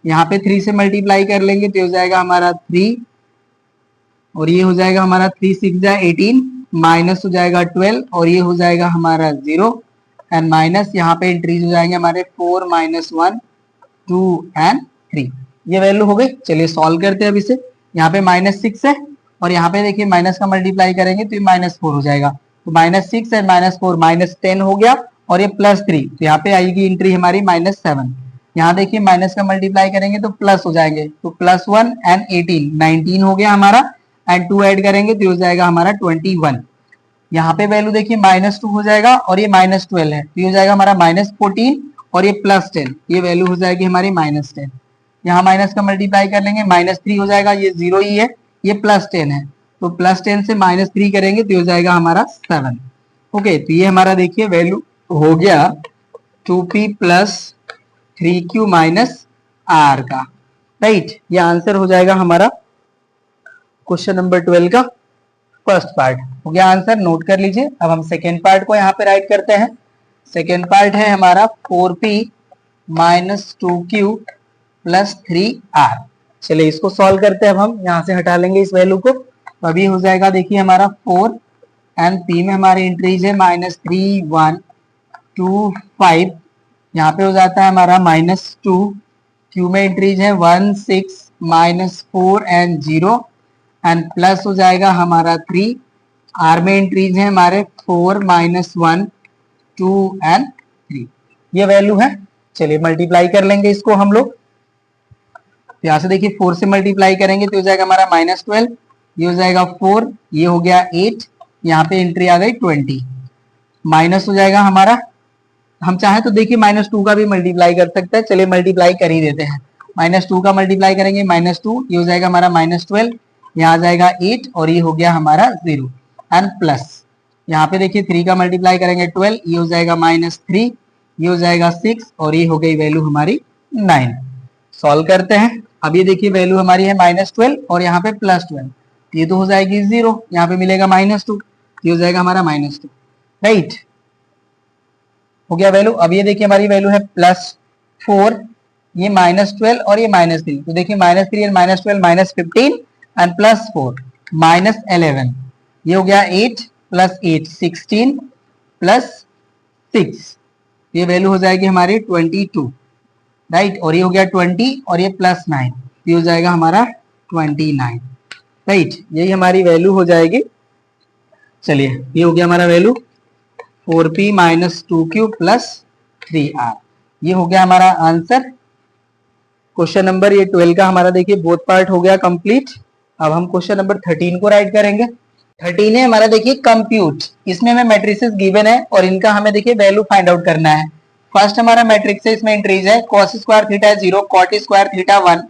यहाँ पे 3 से मल्टीप्लाई कर लेंगे तो हो जाएगा हमारा 3 और ये हो जाएगा हमारा 3 6 जा 18 माइनस हो जाएगा 12 और ये हो जाएगा हमारा 0 एंड माइनस यहाँ पे एंट्रीज हो जाएंगे हमारे 4 -1 2 एंड 3। ये वैल्यू हो गई। चलिए सॉल्व करते हैं अब इसे। यहाँ पे -6 है और यहाँ पे देखिए माइनस का मल्टीप्लाई करेंगे तो ये -4 हो जाएगा। तो -6 एंड -4 -10 हो गया और ये +3। तो यहाँ पे आएगी एंट्री हमारी -7। यहाँ देखिए माइनस का मल्टीप्लाई करेंगे तो प्लस हो जाएंगे। तो +1 एंड 18 19 हो गया हमारा एंड 2 ऐड करेंगे तो हो जाएगा हमारा 21। यहाँ पे वैल्यू देखिए -2 हो जाएगा और ये -12 है तो ये हो जाएगा हमारा -14 और ये +10। ये वैल्यू हो जाएगी हमारी -10। यहाँ माइनस का मल्टीप्लाई कर लेंगे -3 हो जाएगा। ये 0 ही है, ये +10 है तो +10 से -3 करेंगे तो हो जाएगा हमारा 7। ओके, तो ये हमारा देखिए वैल्यू हो गया 2p plus 3q minus r का। राइट, ये आंसर हो जाएगा हमारा क्वेश्चन नंबर 12 का फर्स्ट पार्ट। हो गया आंसर, नोट कर लीजिए। अब हम सेकेंड पार्ट को यहाँ पे राइट करते हैं। सेकेंड पार्ट है हमारा 4p minus 2q plus 3r। चलिए इसको सॉल्व करते हैं। अब हम यहाँ से हटा लेंगे इस वैल्यू को। तो अभी हो जाएगा देखिए हमारा 4 एंड p में हमारी एंट्रीज है -3 1 2 5। यहाँ पे हो जाता है हमारा -2, q में एंट्रीज है 1 6 -4 एंड 0 एंड प्लस हो जाएगा हमारा 3। r में एंट्रीज है हमारे 4 -1 2 एंड 3। ये वैल्यू है। चलिए मल्टीप्लाई कर लेंगे इसको हम लोग। तो यहाँ से देखिए 4 से मल्टीप्लाई करेंगे तो हो जाएगा हमारा -12, ये हो जाएगा 4, ये हो गया 8, यहाँ पे एंट्री आ गई 20। माइनस हो जाएगा हमारा, हम चाहे तो देखिए -2 का भी मल्टीप्लाई कर सकते हैं। चलिए मल्टीप्लाई कर ही देते हैं। -2 का मल्टीप्लाई करेंगे -2, ये हो जाएगा हमारा -12, यहाँ आ जाएगा 8 और ये हो गया हमारा 0 एंड प्लस यहाँ पे देखिए 3 का मल्टीप्लाई करेंगे 12, ये हो जाएगा -3, ये हो जाएगा 6 और ये हो गई वैल्यू हमारी 9। सॉल्व करते हैं। अब ये देखिए वैल्यू हमारी है -12 और यहाँ पे +12, ये तो हो जाएगी 0, यहाँ पे मिलेगा -2, ये हो जाएगा हमारा -2। राइट, हो गया वैल्यू। अब ये देखिए हमारी वैल्यू है +4, ये -12 और ये -3। तो देखिए -3 एंड -12 -15 एंड +4 -11। ये हो गया 8 + 8 16 प्लस 6, ये वैल्यू हो जाएगी हमारी 22। राइट, और ये हो गया 20 और ये +9, ये हो जाएगा हमारा 29। राइट, यही हमारी वैल्यू हो जाएगी। चलिए ये हो गया हमारा value 4p minus 2q plus 3r। ये हो गया हमारा आंसर। क्वेश्चन नंबर ये 12 का हमारा देखिए बोथ पार्ट हो गया कंप्लीट। अब हम क्वेश्चन नंबर 13 को राइट करेंगे। 13 है हमारा देखिए कंप्यूट। इसमें हमें मैट्रिसेस गिवन है और इनका हमें देखिए वैल्यू फाइंड आउट करना है। फर्स्ट हमारा मैट्रिक्स है, इसमें एंट्रीज है cos square theta 0, cot square theta 1,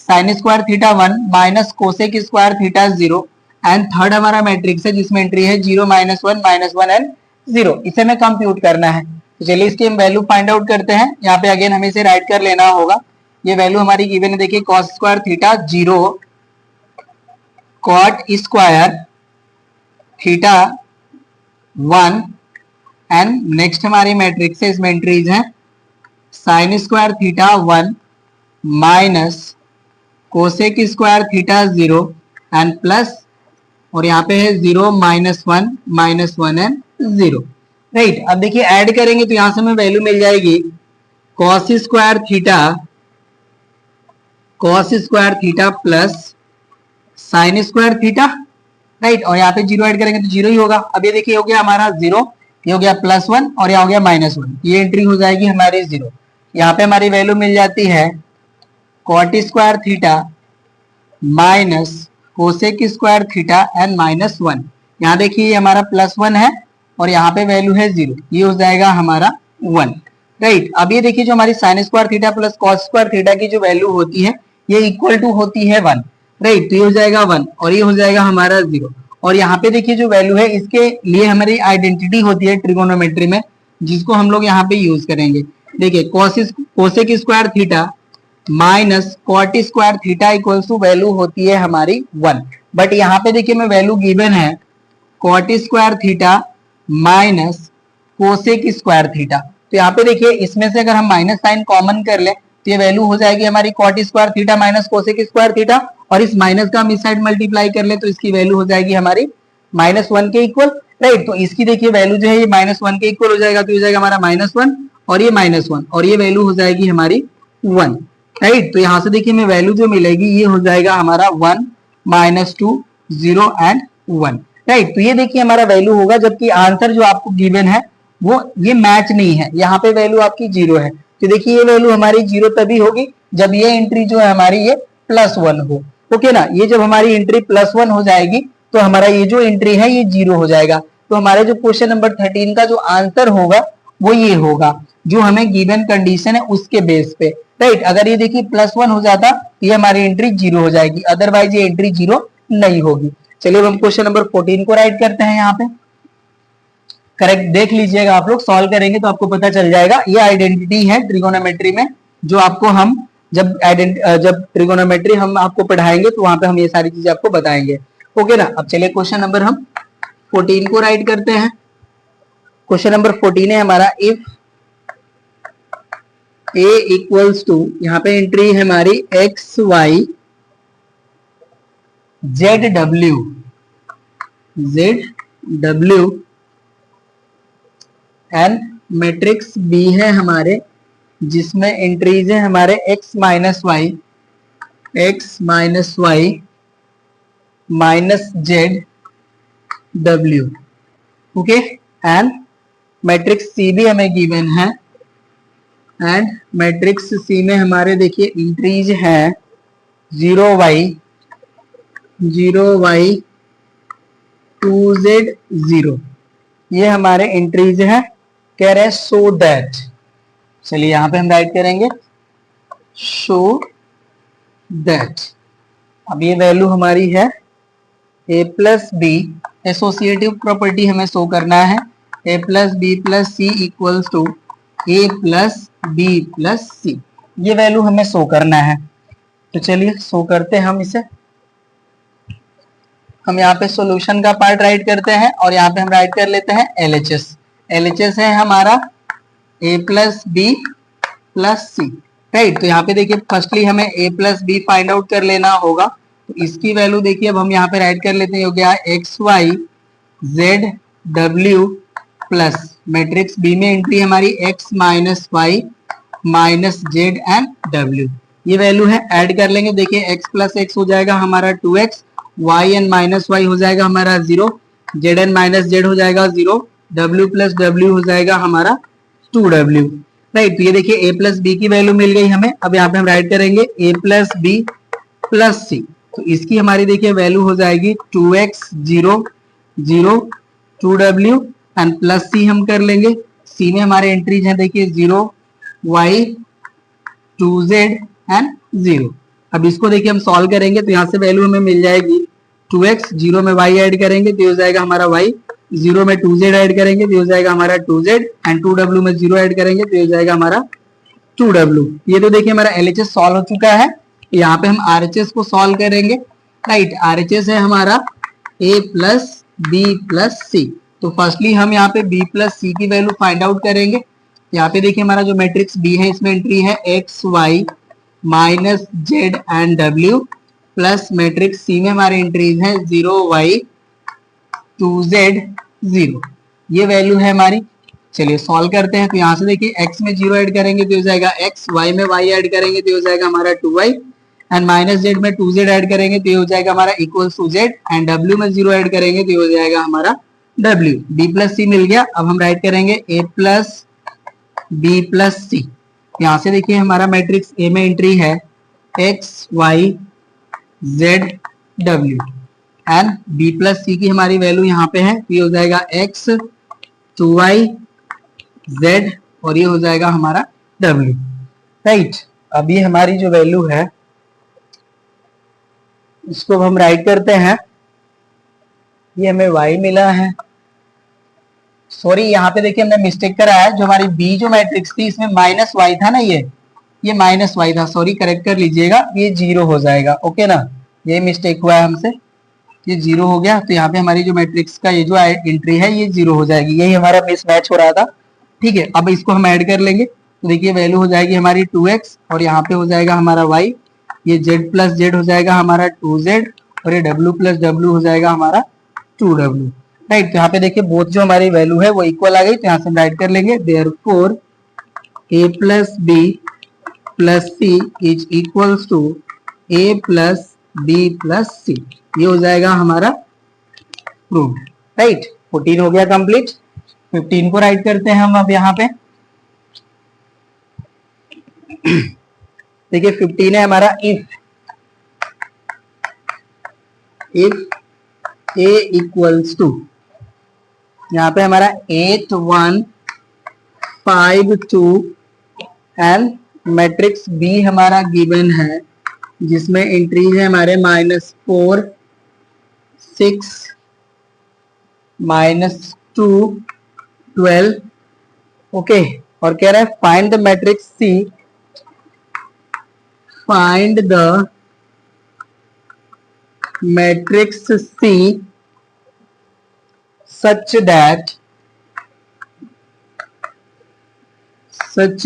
sin square theta 1 minus cosec square theta 0 and third हमारा मैट्रिक्स है जिसमें एंट्री है 0 -1 एंड 0। इसे हमें कंप्यूट करना है। तो चलिए इसकी हम वैल्यू फाइंड आउट करते हैं। यहाँ पे अगेन हमें इसे राइट कर लेना होगा। ये वैल्यू हमारी गिवन है देखिए cos square theta 0, cot square theta 1 and next हमारी मैट्रिक्स है, इसमें एंट्रीज है sin square theta 1 minus cosec square theta 0 and plus और यहाँ पे है 0 -1 एंड 0। राइट, अब देखिए ऐड करेंगे तो यहां से हमें वैल्यू मिल जाएगी cos square theta plus sin square theta. Right, और यहाँ पे 0 ऐड करेंगे तो 0 ही होगा। अब ये देखिए हो गया हमारा 0, ये हो गया +1 और यहाँ हो गया -1। ये एंट्री हो जाएगी हमारी 0। यहाँ पे हमारी वैल्यू मिल जाती है cot square theta minus cosec square theta and -1। यहाँ देखिए ये हमारा +1 है और यहाँ पे वैल्यू है 0, ये हो जाएगा हमारा 1। राइट, अब ये देखिए जो हमारी sin square theta plus cos square theta की जो वैल्यू होती है ये इक्वल टू होती है 1। राइट, तो ये हो जाएगा 1 और ये हो जाएगा हमारा 0। और यहाँ पे देखिए जो वैल्यू है इसके लिए हमारी आइडेंटिटी होती है ट्रिगोनोमेट्री में, जिसको हम लोग यहाँ पे यूज करेंगे। देखिए cosec square theta minus cot square theta equals to value होती है हमारी 1। बट यहाँ पे देखिए मैं वैल्यू गिवन है cot square theta minus cosec square theta. तो यहाँ पे देखिए इसमें से अगर हम माइनस साइन कॉमन कर ले तो ये वैल्यू हो जाएगी हमारी cot square theta minus cosec square theta, और इस माइनस का हम इस साइड मल्टीप्लाई कर ले तो इसकी वैल्यू हो जाएगी हमारी -1 के इक्वल। राइट, तो इसकी देखिए वैल्यू जो है ये -1 के इक्वल हो जाएगा, तो हो जाएगा हमारा -1 और ये -1 और ये वैल्यू हो जाएगी हमारी 1। राइट, तो यहाँ से देखिए हमें वैल्यू जो मिलेगी ये हो जाएगा हमारा 1 -2 0 एंड 1। राइट, तो ये देखिए हमारा वैल्यू होगा, जबकि आंसर जो आपको गिवन है वो ये मैच नहीं है। यहाँ पे वैल्यू आपकी 0 है, तो देखिए ये वैल्यू हमारी 0 तभी होगी जब ये एंट्री जो है हमारी ये +1 हो। ओके ना, ये जब हमारी एंट्री +1 हो जाएगी तो हमारा ये जो एंट्री है ये 0 हो जाएगा। तो हमारे जो क्वेश्चन नंबर 13 का जो आंसर होगा वो ये होगा, जो हमें गिवन कंडीशन है उसके बेस पे। राइट, अगर ये देखिए +1 हो जाता तो ये हमारी एंट्री 0 हो जाएगी, अदरवाइज ये एंट्री 0 नहीं होगी। चलिए हम क्वेश्चन नंबर 14 को राइट करते हैं। यहाँ पे करेक्ट देख लीजिएगा, आप लोग सॉल्व करेंगे तो आपको पता चल जाएगा। ये आइडेंटिटी है ट्रिगोनोमेट्री में, जो आपको हम जब ट्रिगोनोमेट्री हम आपको पढ़ाएंगे तो वहां पे हम ये सारी चीजें आपको बताएंगे। ओके ना, अब चलिए क्वेश्चन नंबर हम 14 को राइट करते हैं। क्वेश्चन नंबर 14 है हमारा, इफ a इक्वल्स टू, यहाँ पे एंट्री है हमारी x y z w and matrix B है हमारे, जिसमें एंट्रीज है हमारे x minus y minus z w। Okay, and matrix C भी हमें गिवन है, एंड मैट्रिक्स C में हमारे देखिए एंट्रीज है 0y 2z 0। ये हमारे एंट्रीज है। कह रहे हैं सो दैट, चलिए यहाँ पे हम राइट करेंगे शो दैट। अब ये वैल्यू हमारी है a plus B, associative property हमें शो करना है, a plus B plus C equals to a plus B plus C. ये वैल्यू हमें शो करना है, तो चलिए शो करते हैं हम इसे। हम यहाँ पे सॉल्यूशन का पार्ट राइट करते हैं और यहाँ पे हम राइट कर लेते हैं LHS। LHS है हमारा a plus B plus c. Right, तो यहाँ पे देखिए फर्स्टली हमें a plus b find out कर लेना होगा, तो इसकी वैल्यू देखिए अब हम यहाँ पे राइट कर लेते हैं, हो गया XY ZW plus matrix B में एंट्री हमारी x minus y minus z and W। ये वैल्यू है, ऐड कर लेंगे। देखिए x प्लस एक्स हो जाएगा हमारा 2x, y N minus Y हो जाएगा हमारा 0, जेड एन माइनस जेड हो जाएगा 0, w प्लस w हो जाएगा हमारा 2w। राइट। तो ये देखिए ए प्लस बी की वैल्यू मिल गई हमें। अब यहाँ पे हम राइट करेंगे ए प्लस बी प्लस सी। तो इसकी हमारी देखिए वैल्यू हो जाएगी 2x 0 0 2w एंड प्लस सी हम कर लेंगे। सी में हमारे एंट्रीज हैं देखिए 0 y 2z एंड 0। अब इसको देखिए हम सॉल्व करेंगे तो यहाँ से वैल्यू हमें मिल जाएगी 2x, 0 में y ऐड करेंगे तो हो जाएगा हमारा y, 0 में 2z ऐड करेंगे तो हो जाएगा हमारा 2z एंड 2w में 0 ऐड करेंगे तो हो जाएगा हमारा 2w। ये तो देखिए हमारा LHS सॉल्व हो चुका है। यहाँ पे हम RHS को सॉल्व करेंगे। राइट, RHS है हमारा a प्लस बी प्लस सी। तो फर्स्टली हम यहाँ पे b प्लस सी की वैल्यू फाइंड आउट करेंगे। यहाँ पे देखिए हमारा जो मैट्रिक्स B है इसमें एंट्री है x y minus z and w plus matrix C में हमारे एंट्रीज है 0 y 2z 0। ये वैल्यू है हमारी। चलिए सॉल्व करते हैं। तो यहाँ से देखिए x में 0 ऐड करेंगे तो हो जाएगा x, y में y ऐड करेंगे तो हो जाएगा हमारा 2y एंड माइनस z में 2z ऐड करेंगे तो हो जाएगा हमारा equals to z and w में 0 ऐड करेंगे तो हो जाएगा हमारा w। b प्लस सी मिल गया। अब हम राइट करेंगे a plus B plus C. यहाँ से देखिए हमारा मैट्रिक्स A में एंट्री है x y z w and b plus C की हमारी वैल्यू यहाँ पे है। ये हो जाएगा x 2y z और ये हो जाएगा हमारा w। राइट, अब ये हमारी जो वैल्यू है इसको हम राइट करते हैं। ये हमें y मिला है। सॉरी, यहाँ पे देखिए हमने मिस्टेक करा है। जो हमारी बी जो मैट्रिक्स थी इसमें माइनस वाई था ना, ये माइनस वाई था। सॉरी, करेक्ट कर लीजिएगा, ये 0 हो जाएगा। ओके ना, ये मिस्टेक हुआ है हमसे, ये 0 हो गया। तो यहाँ पे हमारी जो मैट्रिक्स का ये जो एंट्री है ये 0 हो जाएगी। यही हमारा मिसमैच हो रहा था। ठीक है, अब इसको हम ऐड कर लेंगे तो देखिए वैल्यू हो जाएगी हमारी 2x और यहाँ पे हो जाएगा हमारा y, ये z प्लस जेड हो जाएगा हमारा 2z और ये w प्लस w हो जाएगा हमारा 2w। राइट, तो यहाँ पे देखिए बोथ जो हमारी वैल्यू है वो इक्वल आ गई। तो यहाँ से हम राइट कर लेंगे therefore a plus B plus C is equals to a plus B plus C. ये हो जाएगा हमारा प्रूव्ड। राइट, 14 हो गया कंप्लीट। 15 को राइट करते हैं हम अब यहाँ पे। देखिए 15 है हमारा इफ a इक्वल्स टू, यहाँ पे हमारा 8 1 5 2 एंड मैट्रिक्स B हमारा गिवन है जिसमें एंट्री है हमारे -4 6 -2 12। ओके, और कह रहा है find the matrix C, find the matrix C such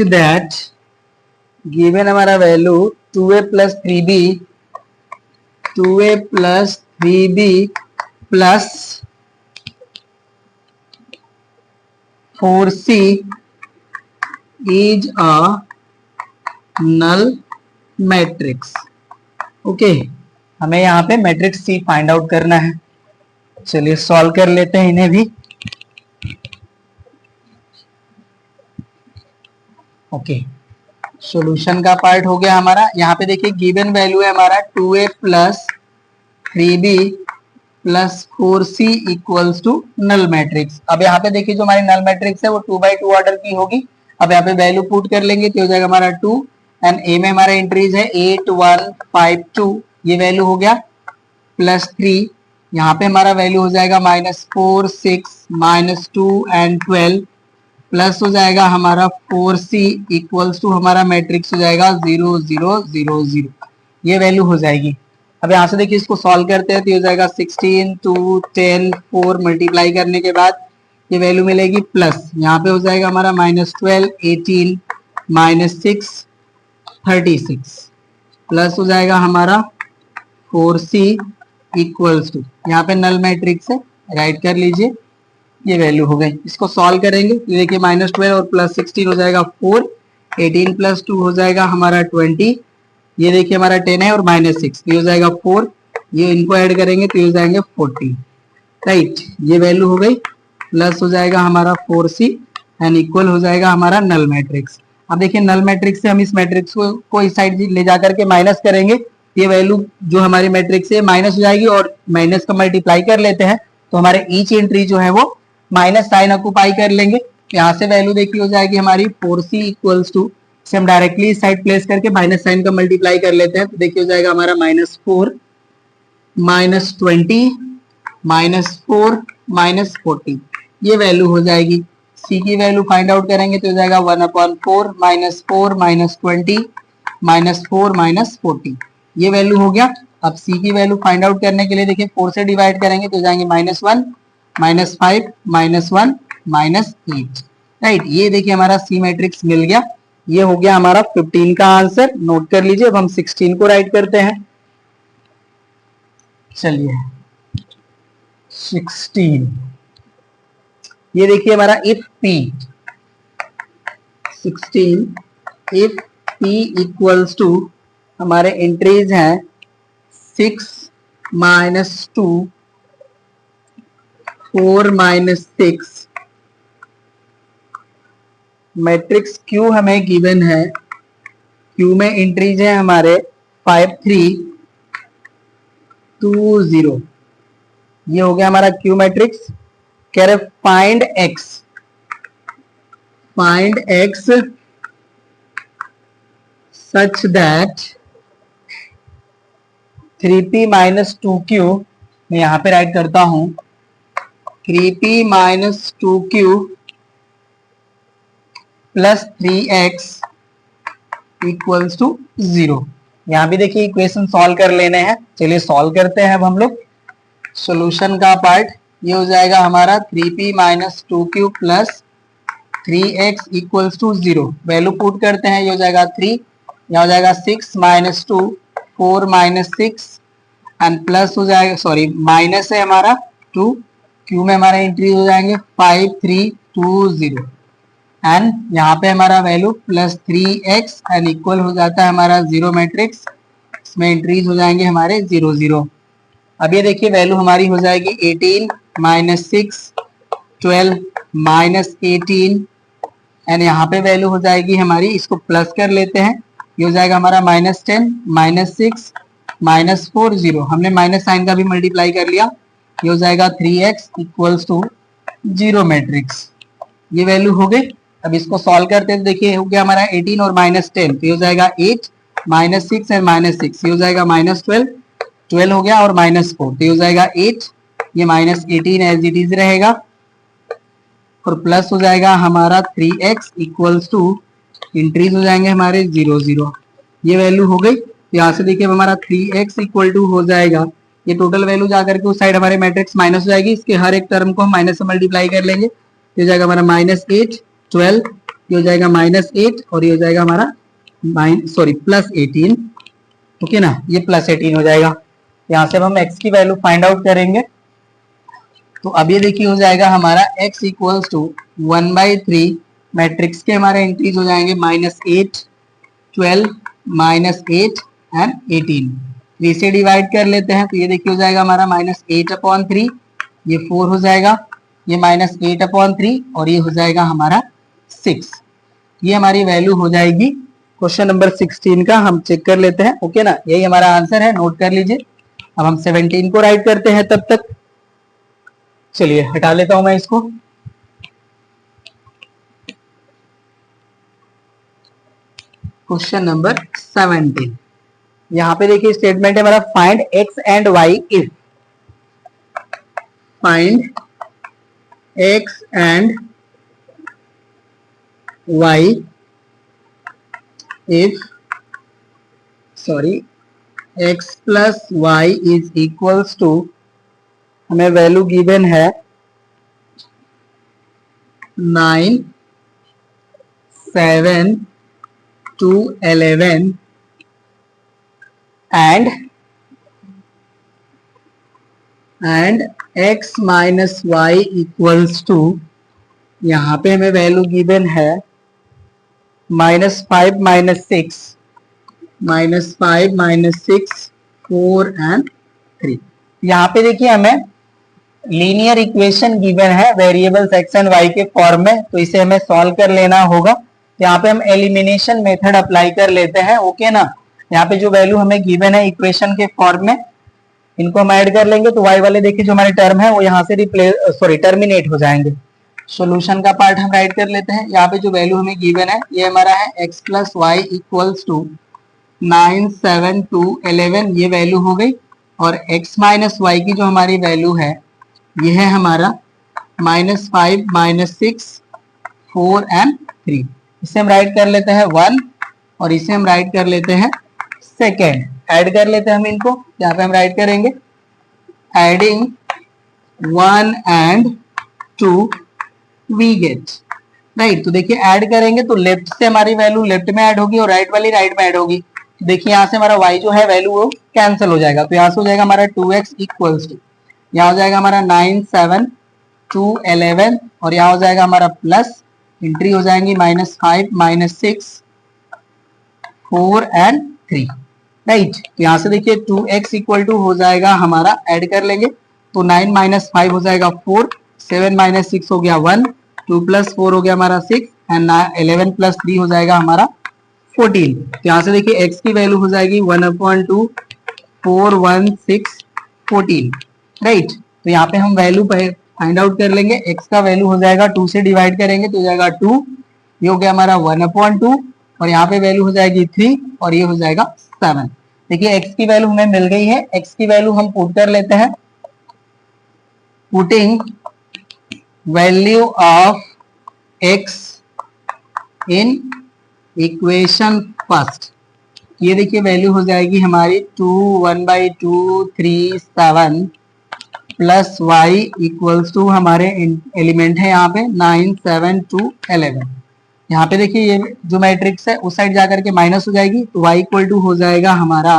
that given हमारा value 2a plus 3b plus 4c is a null matrix। Okay, हमें यहाँ पे मैट्रिक्स C फाइंड आउट करना है। चलिए सॉल्व कर लेते हैं इन्हें भी। ओके, सॉल्यूशन का पार्ट हो गया हमारा। यहाँ पे देखिए गिवन वैल्यू है हमारा 2a plus 3b plus 4c equals to null matrix. अब यहाँ पे देखिए जो हमारी नल मैट्रिक्स है वो 2x2 ऑर्डर की होगी। अब यहाँ पे वैल्यू पुट कर लेंगे तो हो जाएगा हमारा 2 एंड a में हमारा एंट्रीज है 8 1 5 2, ये वैल्यू हो गया प्लस 3। यहाँ पे हमारा वैल्यू हो जाएगा -4 6 -2 एंड 12 प्लस हो जाएगा हमारा 4c इक्वल्स टू हमारा मैट्रिक्स हो जाएगा 0 0 0 0। ये वैल्यू हो जाएगी। अब यहाँ से देखिए इसको सॉल्व करते हैं तो हो जाएगा 16 2 10 4 मल्टीप्लाई करने के बाद ये वैल्यू मिलेगी प्लस, यहाँ पे हो जाएगा हमारा -12 18 -6 36 प्लस हो जाएगा हमारा 4c इक्वल्स टू, यहाँ पे नल मैट्रिक्स है, राइट कर लीजिए। ये वैल्यू हो गई। इसको सॉल्व करेंगे तो देखिए -12 और प्लस 16 हो जाएगा 4, 18 प्लस 2 हो जाएगा हमारा 20, ये देखिए हमारा 10 है और -6 ये हो जाएगा 4, ये इनको ऐड करेंगे तो ये हो जाएंगे 40। राइट, ये वैल्यू हो गई प्लस हो जाएगा हमारा 4c एंड इक्वल हो जाएगा हमारा नल मैट्रिक्स। अब देखिए नल मैट्रिक्स से हम इस मैट्रिक्स को इस साइड ले जाकर के माइनस करेंगे, ये वैल्यू जो हमारी मैट्रिक्स है माइनस हो जाएगी और माइनस का मल्टीप्लाई कर लेते हैं तो हमारे ईच एंट्री जो है वो माइनस साइन ऑक्यूपाई कर लेंगे। यहाँ से वैल्यू देखिए हो जाएगी हमारी 4c इक्वल्स टू, से हम डायरेक्टली इस साइड प्लेस करके माइनस साइन का मल्टीप्लाई कर लेते हैं तो देखिए हो जाएगा हमारा -4 -20 -4 -40, ये वैल्यू हो जाएगी। c की वैल्यू फाइंड आउट करेंगे तो हो जाएगा 1/4 -4 -20 -4 -40, ये वैल्यू हो गया। अब c की वैल्यू फाइंड आउट करने के लिए देखिए 4 से डिवाइड करेंगे तो जाएंगे -1 -5 -1 -8, राइट। ये देखिए हमारा सी मैट्रिक्स मिल गया, ये हो गया हमारा 15 का आंसर, नोट कर लीजिए। अब हम 16 को राइट करते हैं। चलिए 16, ये देखिए हमारा if p 16 if p equals to, हमारे एंट्रीज हैं 6 -2 4 -6, मैट्रिक्स Q हमें गिवन है, Q में एंट्रीज है हमारे 5 3 2 0, ये हो गया हमारा Q मैट्रिक्स। कह रहे find x such that 3p - 2q, मैं यहां पे राइट करता हूं 3p - 2q plus 3x equals to 0। यहां भी देखिए इक्वेशन सॉल्व कर लेने हैं, चलिए सॉल्व करते हैं अब हम लोग। सॉल्यूशन का पार्ट ये हो जाएगा हमारा 3p - 2q plus 3x equals to 0, value put करते हैं, ये हो जाएगा 3, यहाँ हो जाएगा 6 - 2 4 -6 एंड प्लस हो जाएगा, सॉरी माइनस है हमारा 2, क्यू में हमारा एंट्री हो जाएंगे 5 3 2 0 एंड यहाँ पे हमारा value plus 3x and equal हो जाता है हमारा 0 मैट्रिक्स, इसमें एंट्रीज हो जाएंगे हमारे 0 0। अब ये देखिए वैल्यू हमारी हो जाएगी 18 -6 12 -18 एंड यहाँ पे वैल्यू हो जाएगी हमारी, इसको प्लस कर लेते हैं, ये हो जाएगा हमारा -10 -6 -4 0, हमने माइनस साइन का भी मल्टीप्लाई कर लिया, ये हो जाएगा 3x इक्वल्स टू 0 मैट्रिक्स, ये वैल्यू हो गई। अब इसको सॉल्व करते हैं, देखिए हो गया हमारा 18 और -10 तो ये हो जाएगा 8 -6 एंड -6, ये हो जाएगा -12 12 हो गया और -4 तो ये हो जाएगा 8, ये -18 एज इट इज रहेगा और प्लस हो जाएगा हमारा 3x इक्वल्स टू, इंक्रीज हो जाएंगे हमारे 0 0, ये वैल्यू हो गई। यहाँ से देखिए हमारा 3x इक्वल टू हो जाएगा, ये टोटल वैल्यू जाकर के उस साइड हमारे मैट्रिक्स माइनस हो जाएगी, इसके हर एक टर्म को हम माइनस से मल्टीप्लाई कर लेंगे, ये हो जाएगा हमारा -8 12, ये हो जाएगा -8 और ये हो जाएगा हमारा प्लस 18, ओके ना, ये प्लस 18 हो जाएगा। यहाँ से अब हम x की वैल्यू फाइंड आउट करेंगे तो अब ये देखिए हो जाएगा हमारा x इक्वल्स टू 1/3, मैट्रिक्स के हमारे एंट्रीज हो जाएंगे -8 12 -8 एंड 18, 3 से डिवाइड कर लेते हैं तो ये देखिए हो जाएगा हमारा -8/3, ये 4 हो जाएगा, ये -8/3 और ये हो जाएगा हमारा 6, ये हमारी वैल्यू हो जाएगी क्वेश्चन नंबर 16 का। हम चेक कर लेते हैं, ओके ना, यही हमारा आंसर है, नोट कर लीजिए। अब हम 17 को राइट करते हैं, तब तक चलिए हटा लेता हूं मैं इसको। क्वेश्चन नंबर 17, यहां पे देखिए स्टेटमेंट है हमारा find x and y if, find x and y if x plus y is equals to, हमें वैल्यू गिवन है 9 7 2 11 and x minus y equals to, यहाँ पे हमें वैल्यू गिवन है -5 -6 4 एंड 3। यहाँ पे देखिए हमें लीनियर इक्वेशन गिवन है वेरिएबल्स x एंड y के फॉर्म में, तो इसे हमें सॉल्व कर लेना होगा। तो यहाँ पे हम एलिमिनेशन मेथड अप्लाई कर लेते हैं, ओके ना। यहाँ पे जो वैल्यू हमें गिवन है इक्वेशन के फॉर्म में, इनको हम ऐड कर लेंगे तो y वाले देखिए जो हमारे टर्म है वो यहाँ से टर्मिनेट हो जाएंगे। सॉल्यूशन का पार्ट हम राइट कर लेते हैं। यहाँ पे जो वैल्यू हमें गिवन है ये हमारा है x plus y equals to 9, 7, 2, 11, ये वैल्यू हो गई। और x माइनस वाई की जो हमारी वैल्यू है ये है हमारा -5, -6, 4 एंड 3। इसे हम राइट कर लेते हैं 1 और इसे हम राइट कर लेते हैं सेकेंड। ऐड कर लेते हैं हम इनको, यहाँ पे हम राइट करेंगे adding 1 and 2 we get right. तो देखिए ऐड करेंगे तो लेफ्ट से हमारी वैल्यू लेफ्ट में ऐड होगी और राइट वाली राइट में ऐड होगी। देखिए यहाँ से हमारा y जो है वैल्यू वो कैंसिल हो जाएगा, तो यहाँ से हो जाएगा हमारा 2x इक्वल्स टू, यहाँ हो जाएगा हमारा 9, 7, 2, 11 और यहाँ हो जाएगा हमारा प्लस एंट्री हो जाएंगी -5, -6, 4 एंड 3 राइट। तो यहाँ से देखिए 2x इक्वल टू हो जाएगा हमारा, ऐड कर लेंगे तो 9 - 5 हो जाएगा 4, 7 - 6 हो गया 1, 2 + 4 हो गया हमारा 6 एंड 11 + 3 हो जाएगा हमारा 14। तो यहाँ से देखिए x की वैल्यू हो जाएगी 1/2, 4, 1, 6, 14 राइट। तो यहाँ पे हम वैल्यू फाइंड आउट कर लेंगे। x का वैल्यू हो जाएगा 2 से डिवाइड करेंगे तो हो जाएगा 2, ये हो गया हमारा 1/2 और यहाँ पे वैल्यू हो जाएगी 3 और ये हो जाएगा 7। देखिए x की वैल्यू हमें मिल गई है। x की वैल्यू हम पुट कर लेते हैं, putting value of x in equation first. ये देखिए वैल्यू हो जाएगी हमारी 2, 1/2, 3, 7 प्लस y इक्वल्स टू हमारे एलिमेंट है यहाँ पे 9, 7, 2, 11। यहाँ पे देखिए ये जो मैट्रिक्स है उस साइड जाकर के माइनस हो जाएगी तो y इक्वल टू हो जाएगा हमारा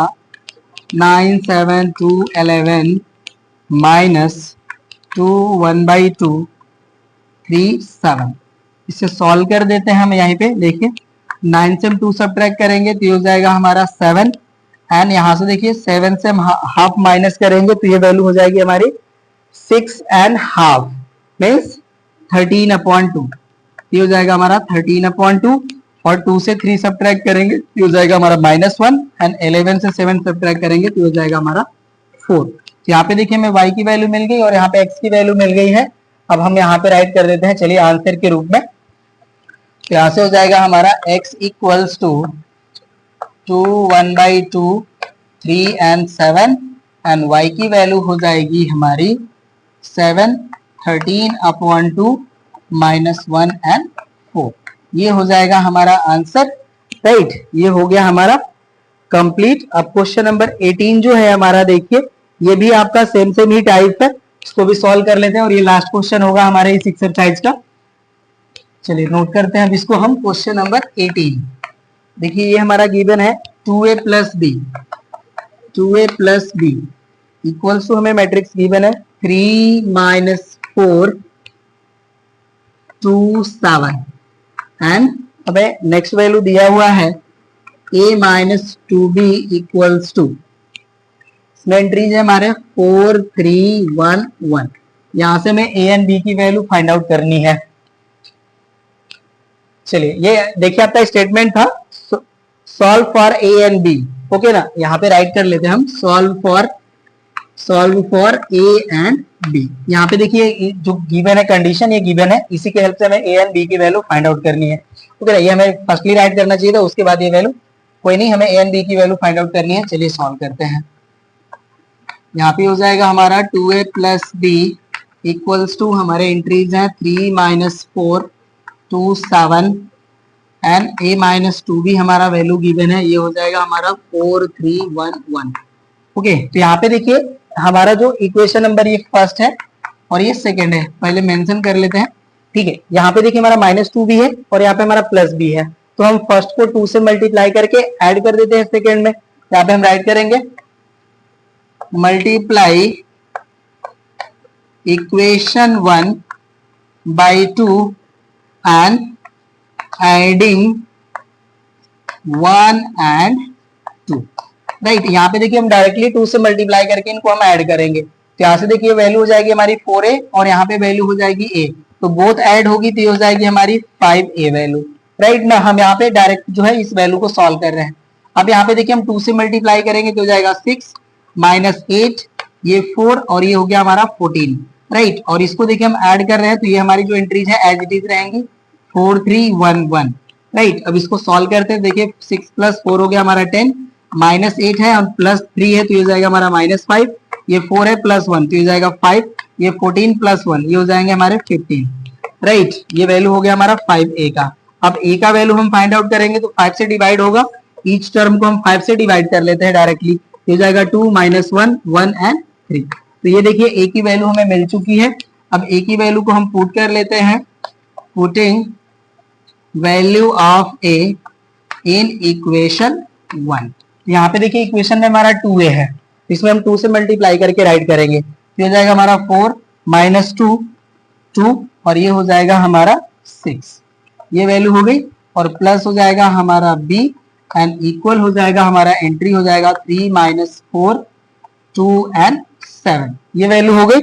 9, 7, 2, 11 माइनस 2, 1/2, 3, 7। इसे सॉल्व कर देते हैं हम। यहाँ पे देखिए 9 से हम 2 सब्ट्रैक्ट करेंगे तो ये हो जाएगा हमारा 7 एंड यहाँ से देखिए 7 से हम हाफ माइनस करेंगे तो ये वैल्यू हो जाएगी हमारी 6.5 मीन्स 13/2। ये हो जाएगा हमारा 13/2 और 2 से 3 सब्ट्रैक्ट करेंगे तो हो जाएगा हमारा -1 एंड 11 से 7 सब्ट्रैक्ट करेंगे तो हो जाएगा हमारा 4। तो यहाँ पे देखिए हमें y की वैल्यू मिल गई और यहाँ पे x की वैल्यू मिल गई है। अब हम यहाँ पे राइट कर देते हैं चलिए आंसर के रूप में। तो यहाँ से हो जाएगा हमारा x equals to 2, 1/2, 3 and 7 and y की वैल्यू हो जाएगी हमारी 7, 13/2 -1 एंड 4। ये हो जाएगा हमारा आंसर राइट। ये हो गया हमारा कंप्लीट। अब क्वेश्चन नंबर 18 जो है हमारा देखिए ये भी आपका सेम ही टाइप है, इसको भी सॉल्व कर लेते हैं और ये लास्ट क्वेश्चन होगा हमारे इस एक्सरसाइज का। चलिए नोट करते हैं अब इसको हम। क्वेश्चन नंबर 18 देखिए ये हमारा गिवन है 2a + b, 2a + b equals to हमें मैट्रिक्स गिवन है 3 - 4, 2, 7 एंड हमें नेक्स्ट वैल्यू दिया हुआ है a - 2b इक्वल्स टू, इसमें एंट्रीज है हमारे 4, 3, 1, 1। यहां से हमें a एंड b की वैल्यू फाइंड आउट करनी है। चलिए ये देखिए आपका स्टेटमेंट था solve for a and b, okay ना। यहाँ पे राइट कर लेते हैं हम solve for a and b। यहाँ पे देखिए जो गिवन है कंडीशन ये गिवन है, इसी के हेल्प से हमें a एंड b की वैल्यू फाइंड आउट करनी है, ओके ना। ये हमें फर्स्टली राइट करना चाहिए था, उसके बाद ये वैल्यू कोई नहीं, हमें a एंड b की वैल्यू फाइंड आउट करनी है। चलिए सॉल्व करते हैं। यहाँ पे हो जाएगा हमारा 2a + b इक्वल्स टू हमारे एंट्रीज हैं 3 - 4, 2, 7 एंड a - 2b हमारा वैल्यू गिवन है, ये हो जाएगा हमारा 4, 3, 1, 1, ओके। तो यहाँ पे देखिए हमारा जो इक्वेशन नंबर ये फर्स्ट है और ये सेकंड है, पहले मेंशन कर लेते हैं, ठीक है। यहाँ पे देखिए हमारा -2 भी है और यहाँ पे हमारा प्लस भी है, तो हम फर्स्ट को 2 से मल्टीप्लाई करके ऐड कर देते हैं सेकंड में। यहाँ पे हम राइट करेंगे multiply equation 1 / 2 and adding 1 and 2 right. यहाँ पे देखिए हम डायरेक्टली 2 से मल्टीप्लाई करके इनको हम ऐड करेंगे, तो यहाँ से देखिए वैल्यू हो जाएगी हमारी 4a और यहाँ पे वैल्यू हो जाएगी a, तो बोथ ऐड होगी तो ये हो जाएगी हमारी 5a वैल्यू, राइट ना, हम यहाँ पे डायरेक्ट जो है इस वैल्यू को सॉल्व कर रहे हैं। अब यहाँ पे देखिए हम 2 से मल्टीप्लाई करेंगे तो हो जाएगा 6 माइनस 8, ये 4 और ये हो गया हमारा 14, राइट। और इसको देखिए हम ऐड कर रहे हैं तो ये हमारी जो एंट्रीज है एज इट इज रहेंगी 4311, राइट। अब इसको सॉल्व करते हैं, देखिए 6 प्लस 4 हो गया हमारा 10, माइनस 8 है और प्लस 3 है तो ये हो जाएगा हमारा माइनस 5, ये 4 है प्लस 1 तो ये जाएगा 5, ये 14 प्लस 1 ये हो जाएंगे हमारे 15, राइट। ये वैल्यू हो गया हमारा 5a का। अब a का वैल्यू हम फाइंड आउट करेंगे तो 5 से डिवाइड होगा, ईच टर्म को हम 5 से डिवाइड कर लेते हैं डायरेक्टली, ये जाएगा 2 माइनस 1 1 एंड 3। तो ये देखिए a की वैल्यू हमें मिल चुकी है। अब a की वैल्यू को हम पुट कर लेते हैं, putting value of a in equation 1। यहाँ पे देखिए इक्वेशन में हमारा 2a है, इसमें हम 2 से मल्टीप्लाई करके राइट करेंगे, ये हो जाएगा हमारा 4 माइनस 2 2 और ये हो जाएगा हमारा 6, ये वैल्यू हो गई। और प्लस हो जाएगा हमारा b एंड इक्वल हो जाएगा हमारा एंट्री हो जाएगा 3 माइनस 4 2 एंड 7, ये वैल्यू हो गई।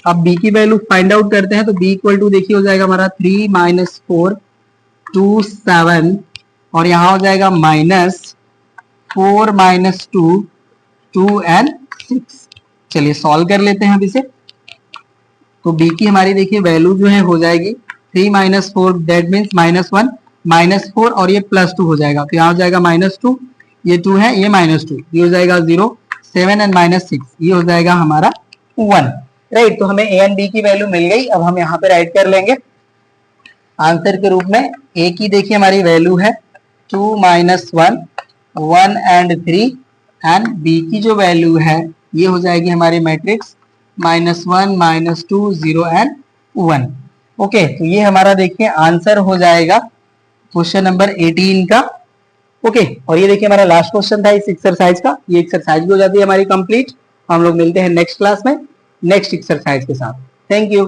अब b की वैल्यू फाइंड आउट करते हैं तो b इक्वल टू देखिए हो जाएगा हमारा 3 माइनस 4 2 7 और यहाँ हो जाएगा माइनस 4 माइनस 2 2 एंड 6। चलिए सॉल्व कर लेते हैं अब इसे। तो b की हमारी देखिए वैल्यू जो है हो जाएगी 3 minus 4 that means minus 1 minus 4 और ये प्लस 2 हो जाएगा, तो यहाँ हो जाएगा माइनस 2, ये 2 है ये माइनस 2, ये हो जाएगा 0 7 एंड माइनस 6 ये हो जाएगा हमारा 1, राइट। तो हमें a एंड b की वैल्यू मिल गई। अब हम यहाँ पे राइट कर लेंगे आंसर के रूप में। a की देखिए हमारी वैल्यू है 2 माइनस 1 1 एंड 3 एंड b की जो वैल्यू है ये हो जाएगी हमारी matrix minus 1 minus 2 0 and 1। Okay, तो ये हमारा देखिए आंसर हो जाएगा क्वेश्चन नंबर 18 का। ओके, और ये देखिए हमारा लास्ट क्वेश्चन था इस एक्सरसाइज का। ये एक्सरसाइज भी हो जाती है हमारी कंप्लीट। हम लोग मिलते हैं नेक्स्ट क्लास में नेक्स्ट एक्सरसाइज के साथ। Thank you.